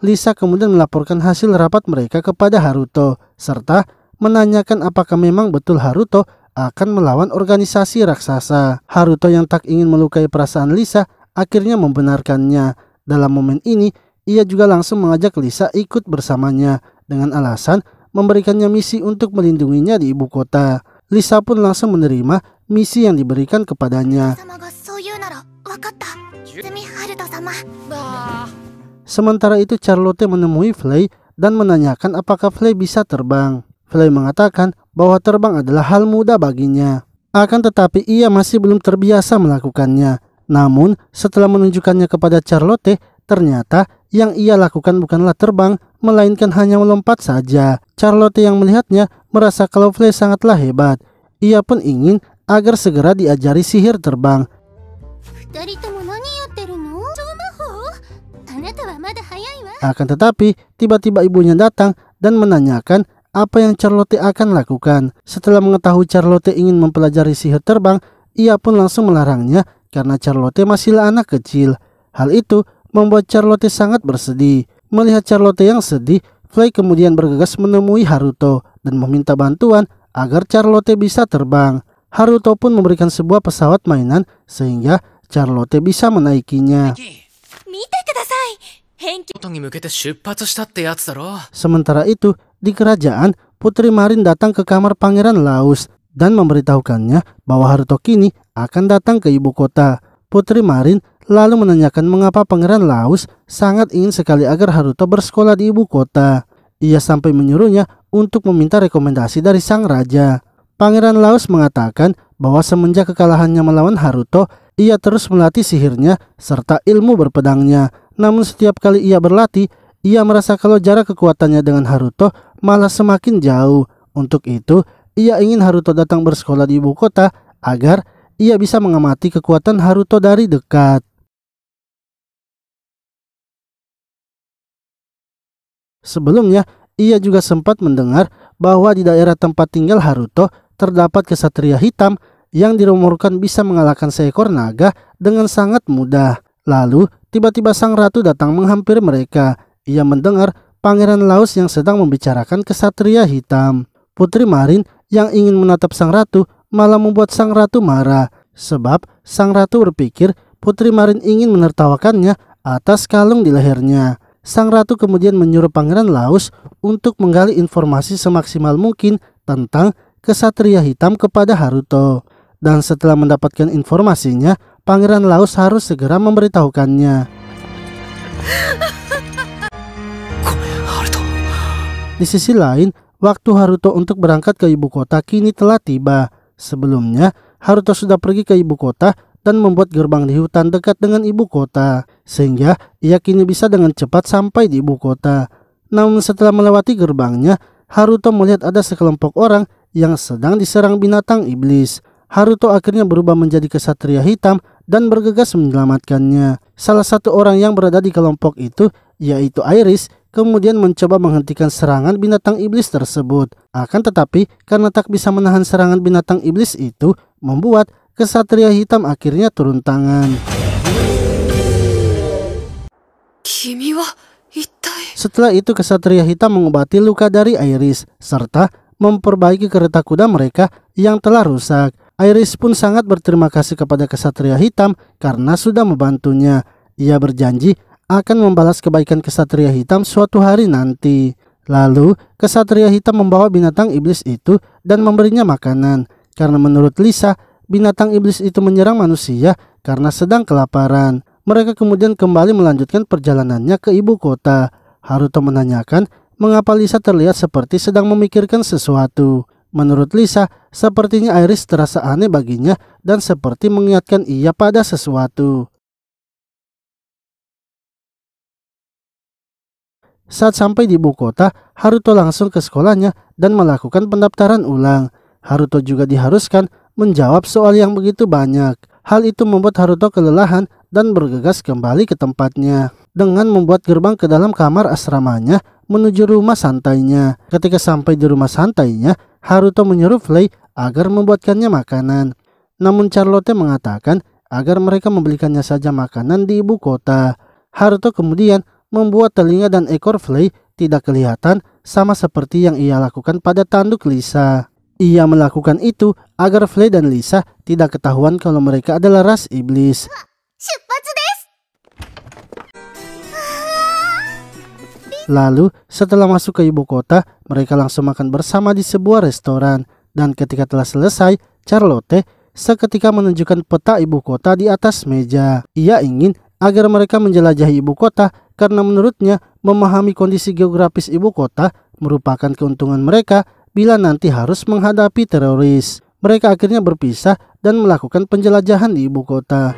Lisa kemudian melaporkan hasil rapat mereka kepada Haruto, serta menanyakan apakah memang betul Haruto akan melawan organisasi raksasa. Haruto yang tak ingin melukai perasaan Lisa akhirnya membenarkannya. Dalam momen ini, ia juga langsung mengajak Lisa ikut bersamanya dengan alasan memberikannya misi untuk melindunginya di ibu kota. Lisa pun langsung menerima misi yang diberikan kepadanya. Sementara itu Charlotte menemui Flay dan menanyakan apakah Flay bisa terbang. Flay mengatakan bahwa terbang adalah hal mudah baginya. Akan tetapi ia masih belum terbiasa melakukannya. Namun setelah menunjukkannya kepada Charlotte, ternyata yang ia lakukan bukanlah terbang, melainkan hanya melompat saja. Charlotte yang melihatnya merasa kalau Flay sangatlah hebat. Ia pun ingin agar segera diajari sihir terbang. Akan tetapi, tiba-tiba ibunya datang dan menanyakan apa yang Charlotte akan lakukan. Setelah mengetahui Charlotte ingin mempelajari sihir terbang, ia pun langsung melarangnya karena Charlotte masihlah anak kecil. Hal itu membuat Charlotte sangat bersedih. Melihat Charlotte yang sedih, Flay kemudian bergegas menemui Haruto dan meminta bantuan agar Charlotte bisa terbang. Haruto pun memberikan sebuah pesawat mainan sehingga Charlotte bisa menaikinya. Sementara itu, di kerajaan, Putri Marin datang ke kamar Pangeran Laus dan memberitahukannya bahwa Haruto kini akan datang ke ibu kota. Putri Marin lalu menanyakan mengapa Pangeran Laus sangat ingin sekali agar Haruto bersekolah di ibu kota. Ia sampai menyuruhnya untuk meminta rekomendasi dari sang raja. Pangeran Laos mengatakan bahwa semenjak kekalahannya melawan Haruto, ia terus melatih sihirnya serta ilmu berpedangnya. Namun setiap kali ia berlatih, ia merasa kalau jarak kekuatannya dengan Haruto malah semakin jauh. Untuk itu, ia ingin Haruto datang bersekolah di ibu kota agar ia bisa mengamati kekuatan Haruto dari dekat. Sebelumnya, ia juga sempat mendengar bahwa di daerah tempat tinggal Haruto terdapat kesatria hitam yang dirumorkan bisa mengalahkan seekor naga dengan sangat mudah. Lalu, tiba-tiba sang ratu datang menghampiri mereka. Ia mendengar Pangeran Laos yang sedang membicarakan kesatria hitam. Putri Marin yang ingin menatap sang ratu malah membuat sang ratu marah. Sebab sang ratu berpikir Putri Marin ingin menertawakannya atas kalung di lehernya. Sang ratu kemudian menyuruh Pangeran Laos untuk menggali informasi semaksimal mungkin tentang kesatria hitam kepada Haruto. Dan setelah mendapatkan informasinya, Pangeran Laos harus segera memberitahukannya. Di sisi lain, waktu Haruto untuk berangkat ke ibu kota kini telah tiba. Sebelumnya, Haruto sudah pergi ke ibu kota dan membuat gerbang di hutan dekat dengan ibu kota, sehingga ia kini bisa dengan cepat sampai di ibu kota. Namun setelah melewati gerbangnya, Haruto melihat ada sekelompok orang yang sedang diserang binatang iblis. Haruto akhirnya berubah menjadi kesatria hitam dan bergegas menyelamatkannya. Salah satu orang yang berada di kelompok itu, yaitu Iris, kemudian mencoba menghentikan serangan binatang iblis tersebut. Akan tetapi, karena tak bisa menahan serangan binatang iblis itu, membuat kesatria hitam akhirnya turun tangan. Setelah itu, kesatria hitam mengobati luka dari Iris serta memperbaiki kereta kuda mereka yang telah rusak. Iris pun sangat berterima kasih kepada kesatria hitam karena sudah membantunya. Ia berjanji akan membalas kebaikan kesatria hitam suatu hari nanti. Lalu, kesatria hitam membawa binatang iblis itu dan memberinya makanan. Karena menurut Lisa, binatang iblis itu menyerang manusia karena sedang kelaparan. Mereka kemudian kembali melanjutkan perjalanannya ke ibu kota. Haruto menanyakan mengapa Lisa terlihat seperti sedang memikirkan sesuatu. Menurut Lisa, sepertinya Iris terasa aneh baginya dan seperti mengingatkan ia pada sesuatu. Saat sampai di ibu kota, Haruto langsung ke sekolahnya dan melakukan pendaftaran ulang. Haruto juga diharuskan menjawab soal yang begitu banyak. Hal itu membuat Haruto kelelahan dan bergegas kembali ke tempatnya dengan membuat gerbang ke dalam kamar asramanya menuju rumah santainya. Ketika sampai di rumah santainya, Haruto menyuruh Flay agar membuatkannya makanan. Namun Charlotte mengatakan agar mereka membelikannya saja makanan di ibu kota. Haruto kemudian membuat telinga dan ekor Flay tidak kelihatan sama seperti yang ia lakukan pada tanduk Lisa. Ia melakukan itu agar Flay dan Lisa tidak ketahuan kalau mereka adalah ras iblis. Lalu setelah masuk ke ibu kota, mereka langsung makan bersama di sebuah restoran. Dan ketika telah selesai, Charlotte seketika menunjukkan peta ibu kota di atas meja. Ia ingin agar mereka menjelajahi ibu kota karena menurutnya memahami kondisi geografis ibu kota merupakan keuntungan mereka bila nanti harus menghadapi teroris. Mereka akhirnya berpisah dan melakukan penjelajahan di ibu kota.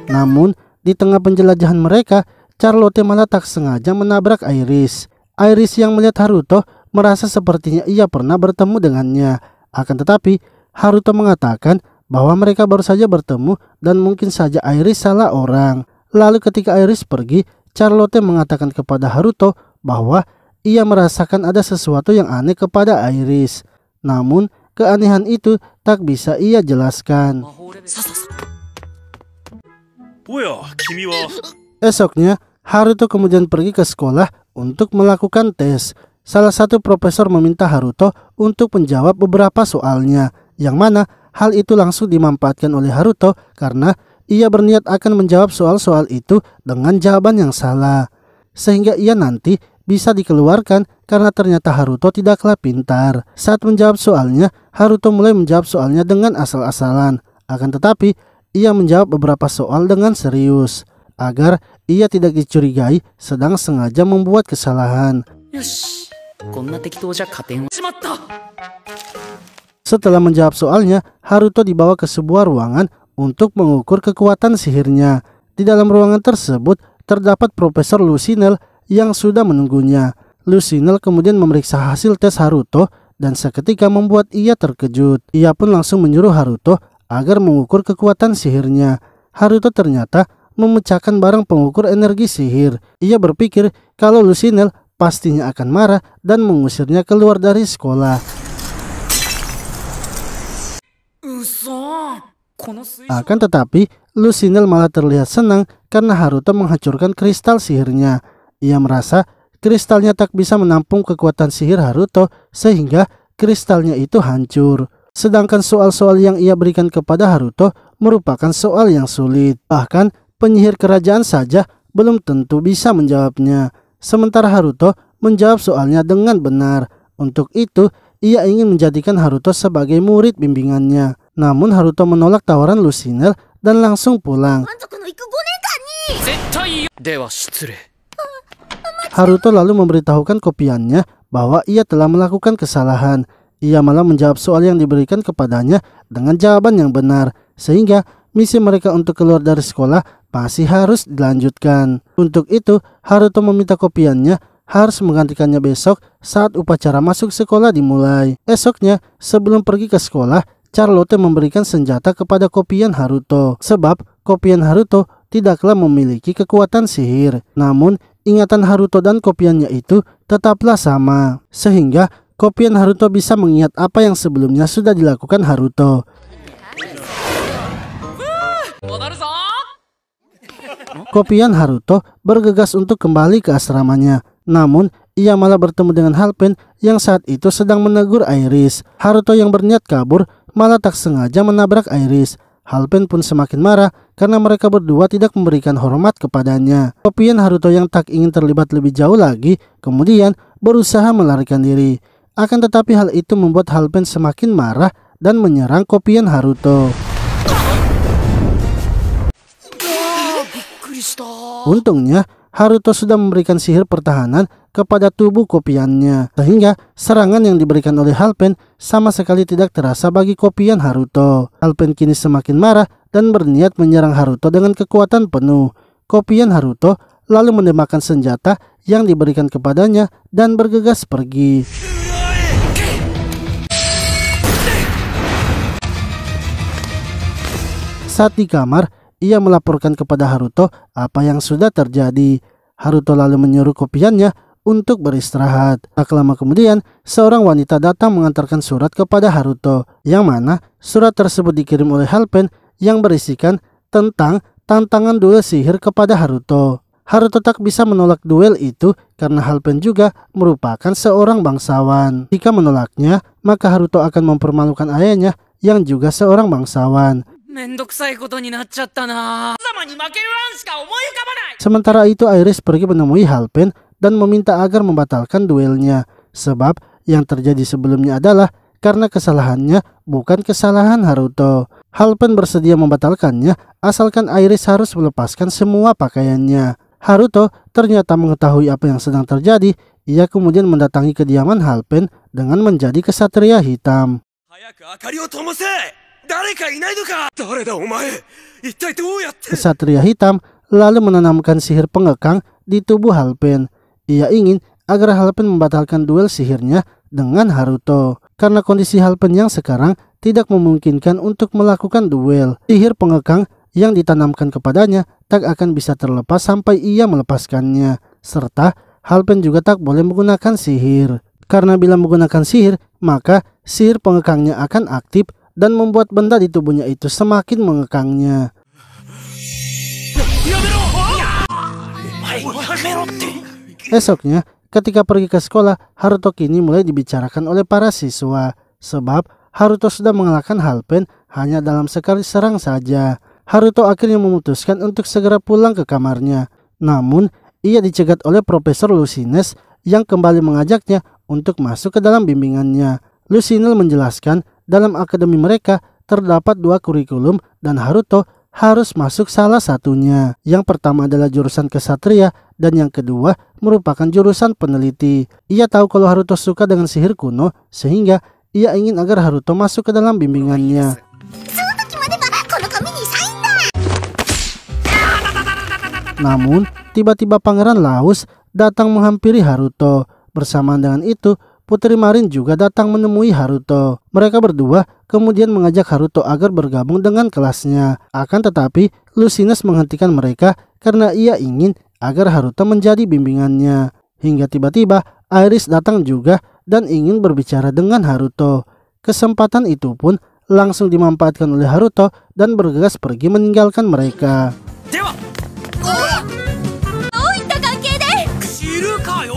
Namun, di tengah penjelajahan mereka, Charlotte malah tak sengaja menabrak Iris. Iris yang melihat Haruto merasa sepertinya ia pernah bertemu dengannya. Akan tetapi, Haruto mengatakan bahwa mereka baru saja bertemu dan mungkin saja Iris salah orang. Lalu ketika Iris pergi, Charlotte mengatakan kepada Haruto bahwa ia merasakan ada sesuatu yang aneh kepada Iris. Namun, keanehan itu tak bisa ia jelaskan. Esoknya, Haruto kemudian pergi ke sekolah untuk melakukan tes. Salah satu profesor meminta Haruto untuk menjawab beberapa soalnya, yang mana hal itu langsung dimanfaatkan oleh Haruto karena ia berniat akan menjawab soal-soal itu dengan jawaban yang salah. Sehingga ia nanti bisa dikeluarkan karena ternyata Haruto tidaklah pintar. Saat menjawab soalnya, Haruto mulai menjawab soalnya dengan asal-asalan. Akan tetapi, ia menjawab beberapa soal dengan serius agar ia tidak dicurigai sedang sengaja membuat kesalahan. Setelah menjawab soalnya, Haruto dibawa ke sebuah ruangan untuk mengukur kekuatan sihirnya. Di dalam ruangan tersebut terdapat Profesor Lucynel yang sudah menunggunya. Lucynel kemudian memeriksa hasil tes Haruto dan seketika membuat ia terkejut. Ia pun langsung menyuruh Haruto agar mengukur kekuatan sihirnya. Haruto ternyata memecahkan barang pengukur energi sihir. Ia berpikir kalau Lucynel pastinya akan marah dan mengusirnya keluar dari sekolah. Akan tetapi, Lucynel malah terlihat senang karena Haruto menghancurkan kristal sihirnya. Ia merasa kristalnya tak bisa menampung kekuatan sihir Haruto sehingga kristalnya itu hancur. Sedangkan soal-soal yang ia berikan kepada Haruto merupakan soal yang sulit. Bahkan penyihir kerajaan saja belum tentu bisa menjawabnya. Sementara Haruto menjawab soalnya dengan benar. Untuk itu, ia ingin menjadikan Haruto sebagai murid bimbingannya. Namun Haruto menolak tawaran Lucynel dan langsung pulang. Haruto lalu memberitahukan kopiannya bahwa ia telah melakukan kesalahan. Ia malah menjawab soal yang diberikan kepadanya dengan jawaban yang benar, sehingga misi mereka untuk keluar dari sekolah masih harus dilanjutkan. Untuk itu, Haruto meminta kopiannya harus menggantikannya besok saat upacara masuk sekolah dimulai. Esoknya, sebelum pergi ke sekolah, Charlotte memberikan senjata kepada kopian Haruto, sebab kopian Haruto tidaklah memiliki kekuatan sihir. Namun, ingatan Haruto dan kopiannya itu tetaplah sama, sehingga kopian Haruto bisa mengingat apa yang sebelumnya sudah dilakukan Haruto. Kopian Haruto bergegas untuk kembali ke asramanya. Namun, ia malah bertemu dengan Halpen yang saat itu sedang menegur Iris. Haruto yang berniat kabur malah tak sengaja menabrak Iris. Halpen pun semakin marah karena mereka berdua tidak memberikan hormat kepadanya. Kopian Haruto yang tak ingin terlibat lebih jauh lagi kemudian berusaha melarikan diri. Akan tetapi hal itu membuat Halpen semakin marah dan menyerang kopian Haruto. Untungnya Haruto sudah memberikan sihir pertahanan kepada tubuh kopiannya, sehingga serangan yang diberikan oleh Halpen sama sekali tidak terasa bagi kopian Haruto. Halpen kini semakin marah dan berniat menyerang Haruto dengan kekuatan penuh. Kopian Haruto lalu menembakkan senjata yang diberikan kepadanya dan bergegas pergi. Saat di kamar, ia melaporkan kepada Haruto apa yang sudah terjadi. Haruto lalu menyuruh kopiannya untuk beristirahat. Tak lama kemudian, seorang wanita datang mengantarkan surat kepada Haruto, yang mana surat tersebut dikirim oleh Halpen yang berisikan tentang tantangan duel sihir kepada Haruto. Haruto tak bisa menolak duel itu karena Halpen juga merupakan seorang bangsawan. Jika menolaknya, maka Haruto akan mempermalukan ayahnya yang juga seorang bangsawan. Sementara itu Iris pergi menemui Halpen dan meminta agar membatalkan duelnya, sebab yang terjadi sebelumnya adalah karena kesalahannya bukan kesalahan Haruto. Halpen bersedia membatalkannya asalkan Iris harus melepaskan semua pakaiannya. Haruto ternyata mengetahui apa yang sedang terjadi. Ia kemudian mendatangi kediaman Halpen dengan menjadi kesatria hitam. Kesatria hitam lalu menanamkan sihir pengekang di tubuh Halpen. Ia ingin agar Halpen membatalkan duel sihirnya dengan Haruto. Karena kondisi Halpen yang sekarang tidak memungkinkan untuk melakukan duel, sihir pengekang yang ditanamkan kepadanya tak akan bisa terlepas sampai ia melepaskannya. Serta Halpen juga tak boleh menggunakan sihir. Karena bila menggunakan sihir, maka sihir pengekangnya akan aktif dan membuat benda di tubuhnya itu semakin mengekangnya. Esoknya, ketika pergi ke sekolah, Haruto kini mulai dibicarakan oleh para siswa, sebab Haruto sudah mengalahkan Halpen hanya dalam sekali serang saja. Haruto akhirnya memutuskan untuk segera pulang ke kamarnya. Namun, ia dicegat oleh Profesor Lucynel yang kembali mengajaknya untuk masuk ke dalam bimbingannya. Lucynel menjelaskan dalam akademi mereka terdapat 2 kurikulum dan Haruto harus masuk salah satunya. Yang pertama adalah jurusan kesatria dan yang kedua merupakan jurusan peneliti. Ia tahu kalau Haruto suka dengan sihir kuno sehingga ia ingin agar Haruto masuk ke dalam bimbingannya. Namun, tiba-tiba Pangeran Laus datang menghampiri Haruto. Bersamaan dengan itu, Putri Marin juga datang menemui Haruto. Mereka berdua kemudian mengajak Haruto agar bergabung dengan kelasnya. Akan tetapi, Lucines menghentikan mereka karena ia ingin agar Haruto menjadi bimbingannya. Hingga tiba-tiba, Iris datang juga dan ingin berbicara dengan Haruto. Kesempatan itu pun langsung dimanfaatkan oleh Haruto dan bergegas pergi meninggalkan mereka.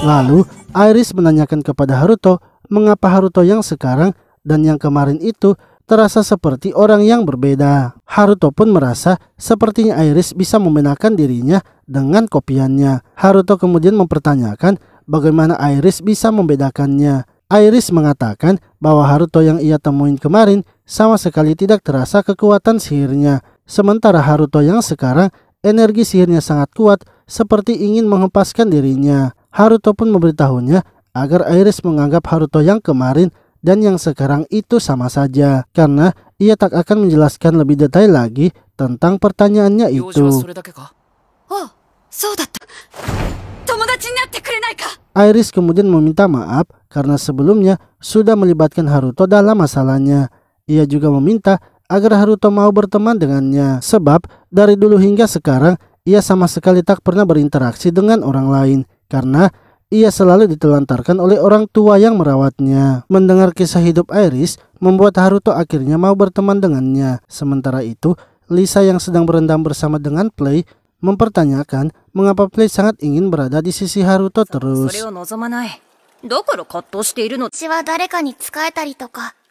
Lalu Iris menanyakan kepada Haruto mengapa Haruto yang sekarang dan yang kemarin itu terasa seperti orang yang berbeda. Haruto pun merasa sepertinya Iris bisa membedakan dirinya dengan kopiannya. Haruto kemudian mempertanyakan bagaimana Iris bisa membedakannya. Iris mengatakan bahwa Haruto yang ia temuin kemarin sama sekali tidak terasa kekuatan sihirnya. Sementara Haruto yang sekarang energi sihirnya sangat kuat seperti ingin menghempaskan dirinya. Haruto pun memberitahunya agar Iris menganggap Haruto yang kemarin dan yang sekarang itu sama saja karena ia tak akan menjelaskan lebih detail lagi tentang pertanyaannya itu. Iris kemudian meminta maaf karena sebelumnya sudah melibatkan Haruto dalam masalahnya. Ia juga meminta agar Haruto mau berteman dengannya sebab dari dulu hingga sekarang ia sama sekali tak pernah berinteraksi dengan orang lain karena ia selalu ditelantarkan oleh orang tua yang merawatnya. Mendengar kisah hidup Iris membuat Haruto akhirnya mau berteman dengannya. Sementara itu, Lisa yang sedang berendam bersama dengan Play mempertanyakan mengapa Play sangat ingin berada di sisi Haruto terus.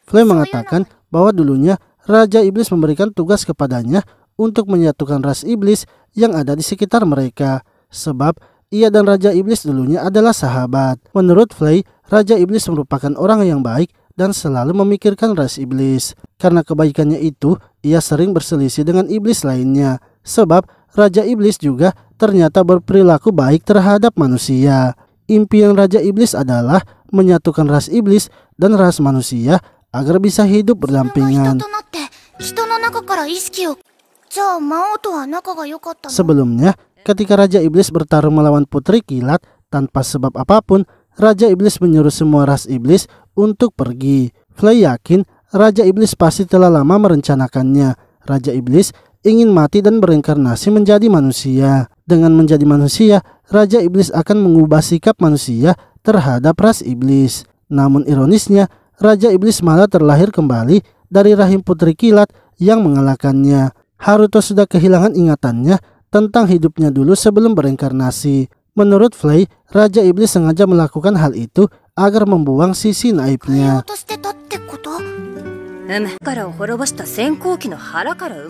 Play mengatakan bahwa dulunya Raja Iblis memberikan tugas kepadanya untuk menyatukan ras iblis yang ada di sekitar mereka sebab ia dan Raja Iblis dulunya adalah sahabat. Menurut Flay, Raja Iblis merupakan orang yang baik dan selalu memikirkan ras iblis. Karena kebaikannya itu, ia sering berselisih dengan iblis lainnya. Sebab Raja Iblis juga ternyata berperilaku baik terhadap manusia. Impian Raja Iblis adalah menyatukan ras iblis dan ras manusia agar bisa hidup berdampingan. Sebelumnya, ketika Raja Iblis bertarung melawan Putri Kilat tanpa sebab apapun, Raja Iblis menyuruh semua ras iblis untuk pergi. Flay yakin Raja Iblis pasti telah lama merencanakannya. Raja Iblis ingin mati dan bereinkarnasi menjadi manusia. Dengan menjadi manusia, Raja Iblis akan mengubah sikap manusia terhadap ras iblis. Namun ironisnya, Raja Iblis malah terlahir kembali dari rahim Putri Kilat yang mengalahkannya. Haruto sudah kehilangan ingatannya tentang hidupnya dulu sebelum bereinkarnasi. Menurut Flay, Raja Iblis sengaja melakukan hal itu agar membuang sisi naibnya.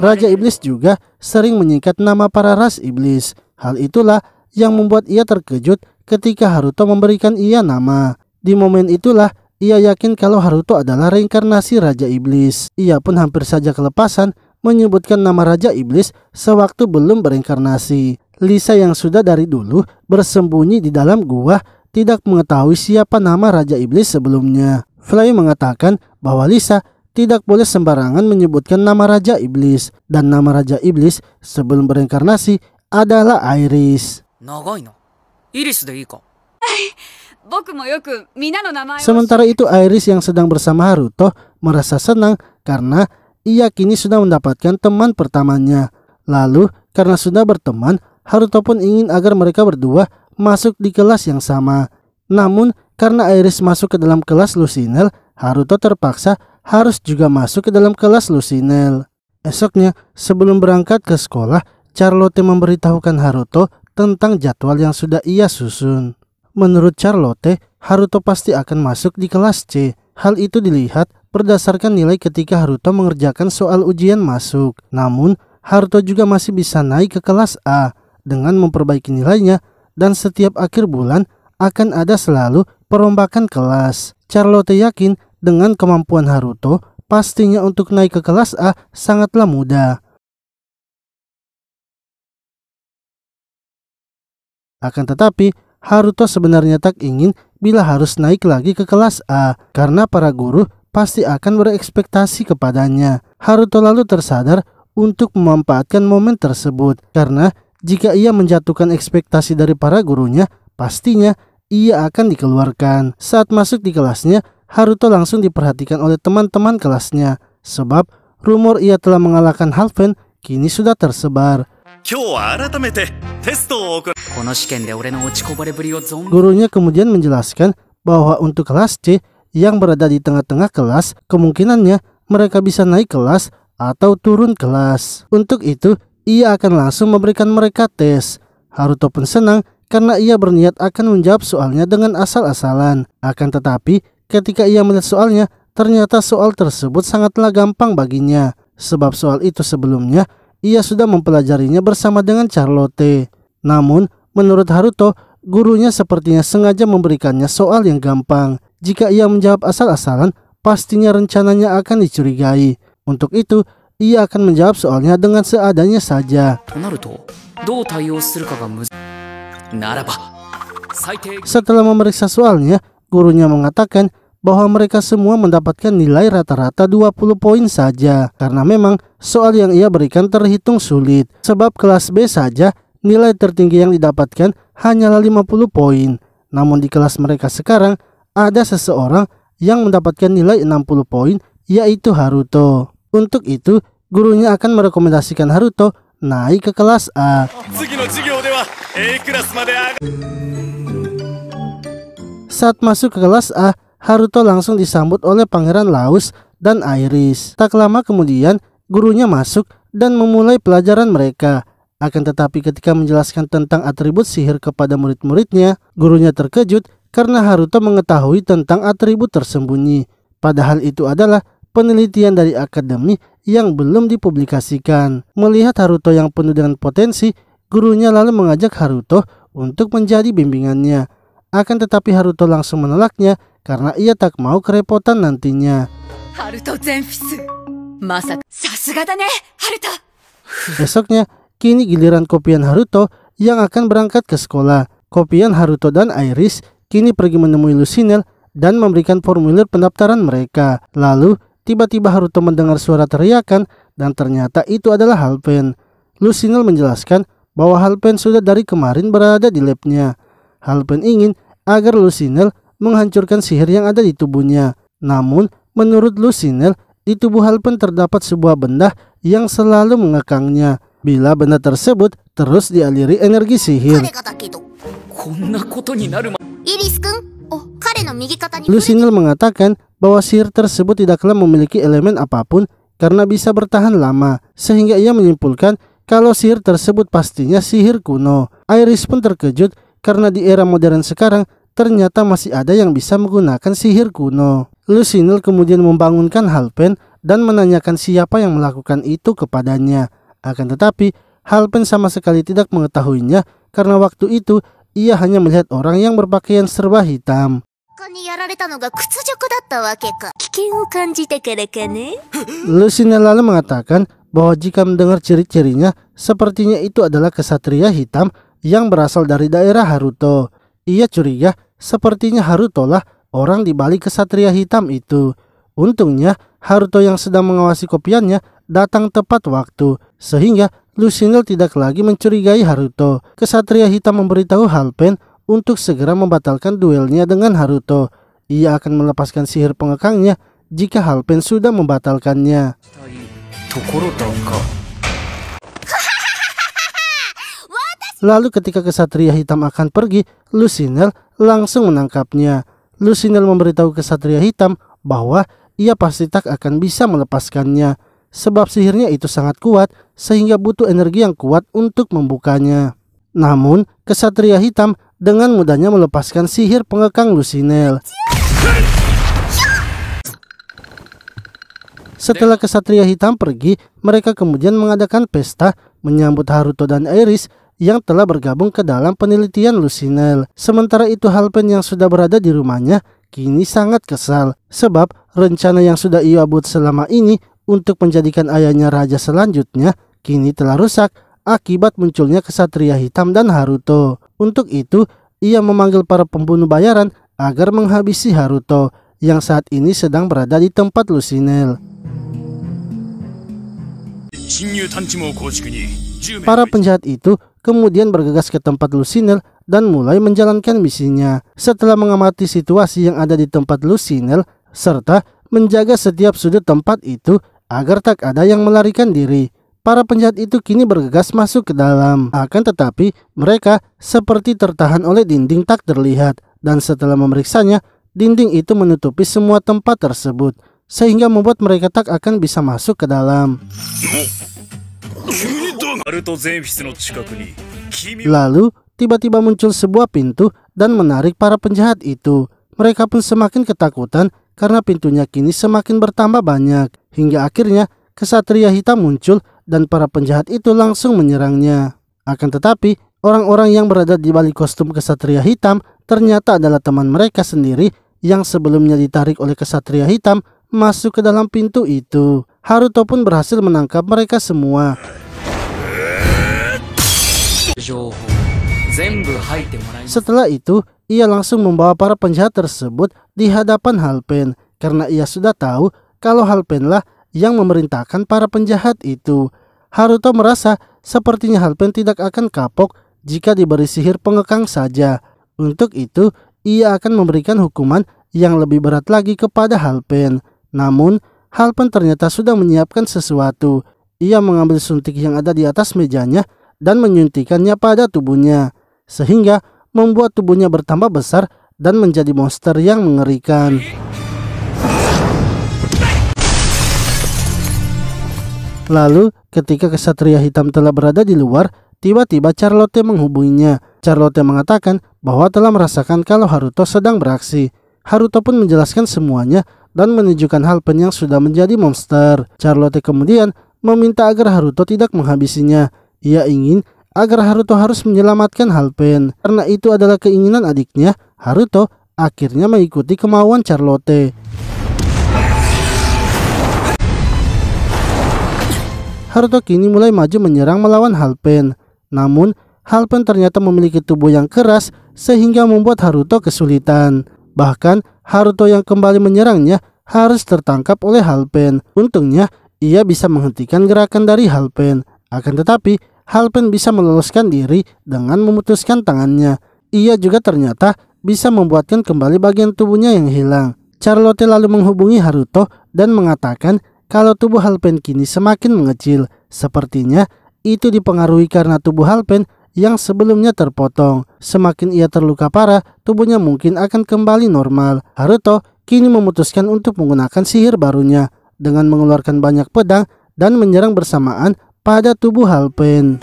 Raja Iblis juga sering menyingkat nama para ras iblis. Hal itulah yang membuat ia terkejut ketika Haruto memberikan ia nama. Di momen itulah ia yakin kalau Haruto adalah reinkarnasi Raja Iblis. Ia pun hampir saja kelepasan menyebutkan nama Raja Iblis sewaktu belum bereinkarnasi. Lisa yang sudah dari dulu bersembunyi di dalam gua tidak mengetahui siapa nama Raja Iblis sebelumnya. Flay mengatakan bahwa Lisa tidak boleh sembarangan menyebutkan nama Raja Iblis dan nama Raja Iblis sebelum bereinkarnasi adalah Iris. Sementara itu Iris yang sedang bersama Haruto merasa senang karena ia kini sudah mendapatkan teman pertamanya. Lalu karena sudah berteman, Haruto pun ingin agar mereka berdua masuk di kelas yang sama. Namun karena Iris masuk ke dalam kelas Lucinel, Haruto terpaksa harus juga masuk ke dalam kelas Lucinel. Esoknya sebelum berangkat ke sekolah, Charlotte memberitahukan Haruto tentang jadwal yang sudah ia susun. Menurut Charlotte, Haruto pasti akan masuk di kelas C. Hal itu dilihat berdasarkan nilai ketika Haruto mengerjakan soal ujian masuk. Namun, Haruto juga masih bisa naik ke kelas A dengan memperbaiki nilainya dan setiap akhir bulan akan ada selalu perombakan kelas. Charlotte yakin dengan kemampuan Haruto, pastinya untuk naik ke kelas A sangatlah mudah. Akan tetapi, Haruto sebenarnya tak ingin bila harus naik lagi ke kelas A karena para guru pasti akan berekspektasi kepadanya. Haruto lalu tersadar untuk memanfaatkan momen tersebut karena jika ia menjatuhkan ekspektasi dari para gurunya, pastinya ia akan dikeluarkan. Saat masuk di kelasnya, Haruto langsung diperhatikan oleh teman-teman kelasnya sebab rumor ia telah mengalahkan Halfen kini sudah tersebar. Gurunya kemudian menjelaskan bahwa untuk kelas C yang berada di tengah-tengah kelas, kemungkinannya mereka bisa naik kelas atau turun kelas. Untuk itu, ia akan langsung memberikan mereka tes. Haruto pun senang karena ia berniat akan menjawab soalnya dengan asal-asalan. Akan tetapi, ketika ia melihat soalnya, ternyata soal tersebut sangatlah gampang baginya. Sebab soal itu sebelumnya, ia sudah mempelajarinya bersama dengan Charlotte. Namun, menurut Haruto, gurunya sepertinya sengaja memberikannya soal yang gampang. Jika ia menjawab asal-asalan, pastinya rencananya akan dicurigai. Untuk itu, ia akan menjawab soalnya dengan seadanya saja. Setelah memeriksa soalnya, gurunya mengatakan bahwa mereka semua mendapatkan nilai rata-rata 20 poin saja karena memang soal yang ia berikan terhitung sulit. Sebab kelas B saja nilai tertinggi yang didapatkan hanyalah 50 poin. Namun di kelas mereka sekarang ada seseorang yang mendapatkan nilai 60 poin, yaitu Haruto. Untuk itu, gurunya akan merekomendasikan Haruto naik ke kelas A. Saat masuk ke kelas A, Haruto langsung disambut oleh Pangeran Laus dan Iris. Tak lama kemudian, gurunya masuk dan memulai pelajaran mereka. Akan tetapi ketika menjelaskan tentang atribut sihir kepada murid-muridnya, gurunya terkejut karena Haruto mengetahui tentang atribut tersembunyi. Padahal itu adalah penelitian dari akademi yang belum dipublikasikan. Melihat Haruto yang penuh dengan potensi, gurunya lalu mengajak Haruto untuk menjadi bimbingannya. Akan tetapi Haruto langsung menolaknya karena ia tak mau kerepotan nantinya. Besoknya, kini giliran Kopian Haruto yang akan berangkat ke sekolah. Kopian Haruto dan Iris kini pergi menemui Lucynel dan memberikan formulir pendaftaran mereka. Lalu, tiba-tiba Haruto mendengar suara teriakan dan ternyata itu adalah Halfen. Lucynel menjelaskan bahwa Halfen sudah dari kemarin berada di labnya. Halfen ingin agar Lucynel menghancurkan sihir yang ada di tubuhnya. Namun, menurut Lucynel, di tubuh Halfen terdapat sebuah benda yang selalu mengekangnya. Bila benda tersebut terus dialiri energi sihir. Lucynel mengatakan bahwa sihir tersebut tidaklah memiliki elemen apapun karena bisa bertahan lama, sehingga ia menyimpulkan kalau sihir tersebut pastinya sihir kuno. Iris pun terkejut karena di era modern sekarang ternyata masih ada yang bisa menggunakan sihir kuno. Lucynel kemudian membangunkan Halfen dan menanyakan siapa yang melakukan itu kepadanya. Akan tetapi Halfen sama sekali tidak mengetahuinya karena waktu itu ia hanya melihat orang yang berpakaian serba hitam. Lucynel lalu mengatakan bahwa jika mendengar ciri-cirinya, sepertinya itu adalah kesatria hitam yang berasal dari daerah Haruto. Ia curiga sepertinya Haruto lah orang di balik kesatria hitam itu. Untungnya Haruto yang sedang mengawasi kopiannya datang tepat waktu, sehingga Lucynel tidak lagi mencurigai Haruto. Kesatria hitam memberitahu Halfen untuk segera membatalkan duelnya dengan Haruto. Ia akan melepaskan sihir pengekangnya jika Halfen sudah membatalkannya. Lalu ketika kesatria hitam akan pergi, Lucynel langsung menangkapnya. Lucynel memberitahu kesatria hitam bahwa ia pasti tak akan bisa melepaskannya, sebab sihirnya itu sangat kuat sehingga butuh energi yang kuat untuk membukanya. Namun, kesatria hitam dengan mudahnya melepaskan sihir pengekang Lucynel. Setelah kesatria hitam pergi, mereka kemudian mengadakan pesta menyambut Haruto dan Iris yang telah bergabung ke dalam penelitian Lucynel. Sementara itu Halfen yang sudah berada di rumahnya kini sangat kesal sebab rencana yang sudah ia buat selama ini untuk menjadikan ayahnya raja selanjutnya kini telah rusak akibat munculnya kesatria hitam dan Haruto. Untuk itu, ia memanggil para pembunuh bayaran agar menghabisi Haruto yang saat ini sedang berada di tempat Lucynel. Para penjahat itu kemudian bergegas ke tempat Lucynel dan mulai menjalankan misinya. Setelah mengamati situasi yang ada di tempat Lucynel serta menjaga setiap sudut tempat itu agar tak ada yang melarikan diri, para penjahat itu kini bergegas masuk ke dalam. Akan tetapi mereka seperti tertahan oleh dinding tak terlihat, dan setelah memeriksanya, dinding itu menutupi semua tempat tersebut sehingga membuat mereka tak akan bisa masuk ke dalam. Lalu tiba-tiba muncul sebuah pintu dan menarik para penjahat itu. Mereka pun semakin ketakutan karena pintunya kini semakin bertambah banyak, hingga akhirnya kesatria hitam muncul dan para penjahat itu langsung menyerangnya. Akan tetapi orang-orang yang berada di balik kostum kesatria hitam ternyata adalah teman mereka sendiri yang sebelumnya ditarik oleh kesatria hitam masuk ke dalam pintu itu. Haruto pun berhasil menangkap mereka semua. Setelah itu, ia langsung membawa para penjahat tersebut di hadapan Halpen karena ia sudah tahu kalau Halpen lah yang memerintahkan para penjahat itu. Haruto merasa sepertinya Halpen tidak akan kapok jika diberi sihir pengekang saja. Untuk itu, ia akan memberikan hukuman yang lebih berat lagi kepada Halpen. Namun, Halpen ternyata sudah menyiapkan sesuatu. Ia mengambil suntik yang ada di atas mejanya dan menyuntikannya pada tubuhnya, sehingga membuat tubuhnya bertambah besar dan menjadi monster yang mengerikan. Lalu, ketika kesatria hitam telah berada di luar, tiba-tiba Charlotte menghubunginya. Charlotte mengatakan bahwa telah merasakan kalau Haruto sedang beraksi. Haruto pun menjelaskan semuanya dan menunjukkan Halpen yang sudah menjadi monster. Charlotte kemudian meminta agar Haruto tidak menghabisinya. Ia ingin agar Haruto harus menyelamatkan Halpen. Karena itu adalah keinginan adiknya, Haruto akhirnya mengikuti kemauan Charlotte. Haruto kini mulai maju menyerang melawan Halpen. Namun, Halpen ternyata memiliki tubuh yang keras sehingga membuat Haruto kesulitan. Bahkan, Haruto yang kembali menyerangnya harus tertangkap oleh Halpen. Untungnya, ia bisa menghentikan gerakan dari Halpen. Akan tetapi, Halpen bisa meloloskan diri dengan memutuskan tangannya. Ia juga ternyata bisa membuatkan kembali bagian tubuhnya yang hilang. Charlotte lalu menghubungi Haruto dan mengatakan kalau tubuh Halpen kini semakin mengecil. Sepertinya itu dipengaruhi karena tubuh Halpen yang sebelumnya terpotong. Semakin ia terluka parah, tubuhnya mungkin akan kembali normal. Haruto kini memutuskan untuk menggunakan sihir barunya dengan mengeluarkan banyak pedang dan menyerang bersamaan pada tubuh Halpen.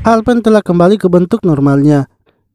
Halpen telah kembali ke bentuk normalnya.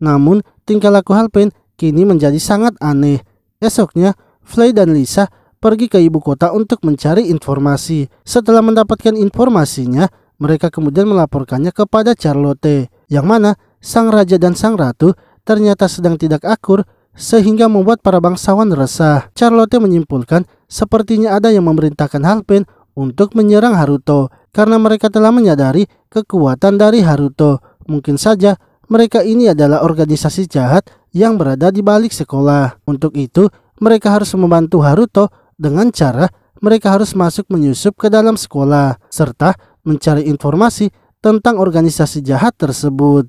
Namun, tingkah laku Halpen kini menjadi sangat aneh. Esoknya, Flay dan Lisa pergi ke ibu kota untuk mencari informasi. Setelah mendapatkan informasinya, mereka kemudian melaporkannya kepada Charlotte, yang mana sang raja dan sang ratu ternyata sedang tidak akur sehingga membuat para bangsawan resah. Charlotte menyimpulkan sepertinya ada yang memerintahkan Halpen untuk menyerang Haruto karena mereka telah menyadari kekuatan dari Haruto. Mungkin saja mereka ini adalah organisasi jahat yang berada di balik sekolah. Untuk itu, mereka harus membantu Haruto dengan cara mereka harus masuk menyusup ke dalam sekolah serta mencari informasi tentang organisasi jahat tersebut.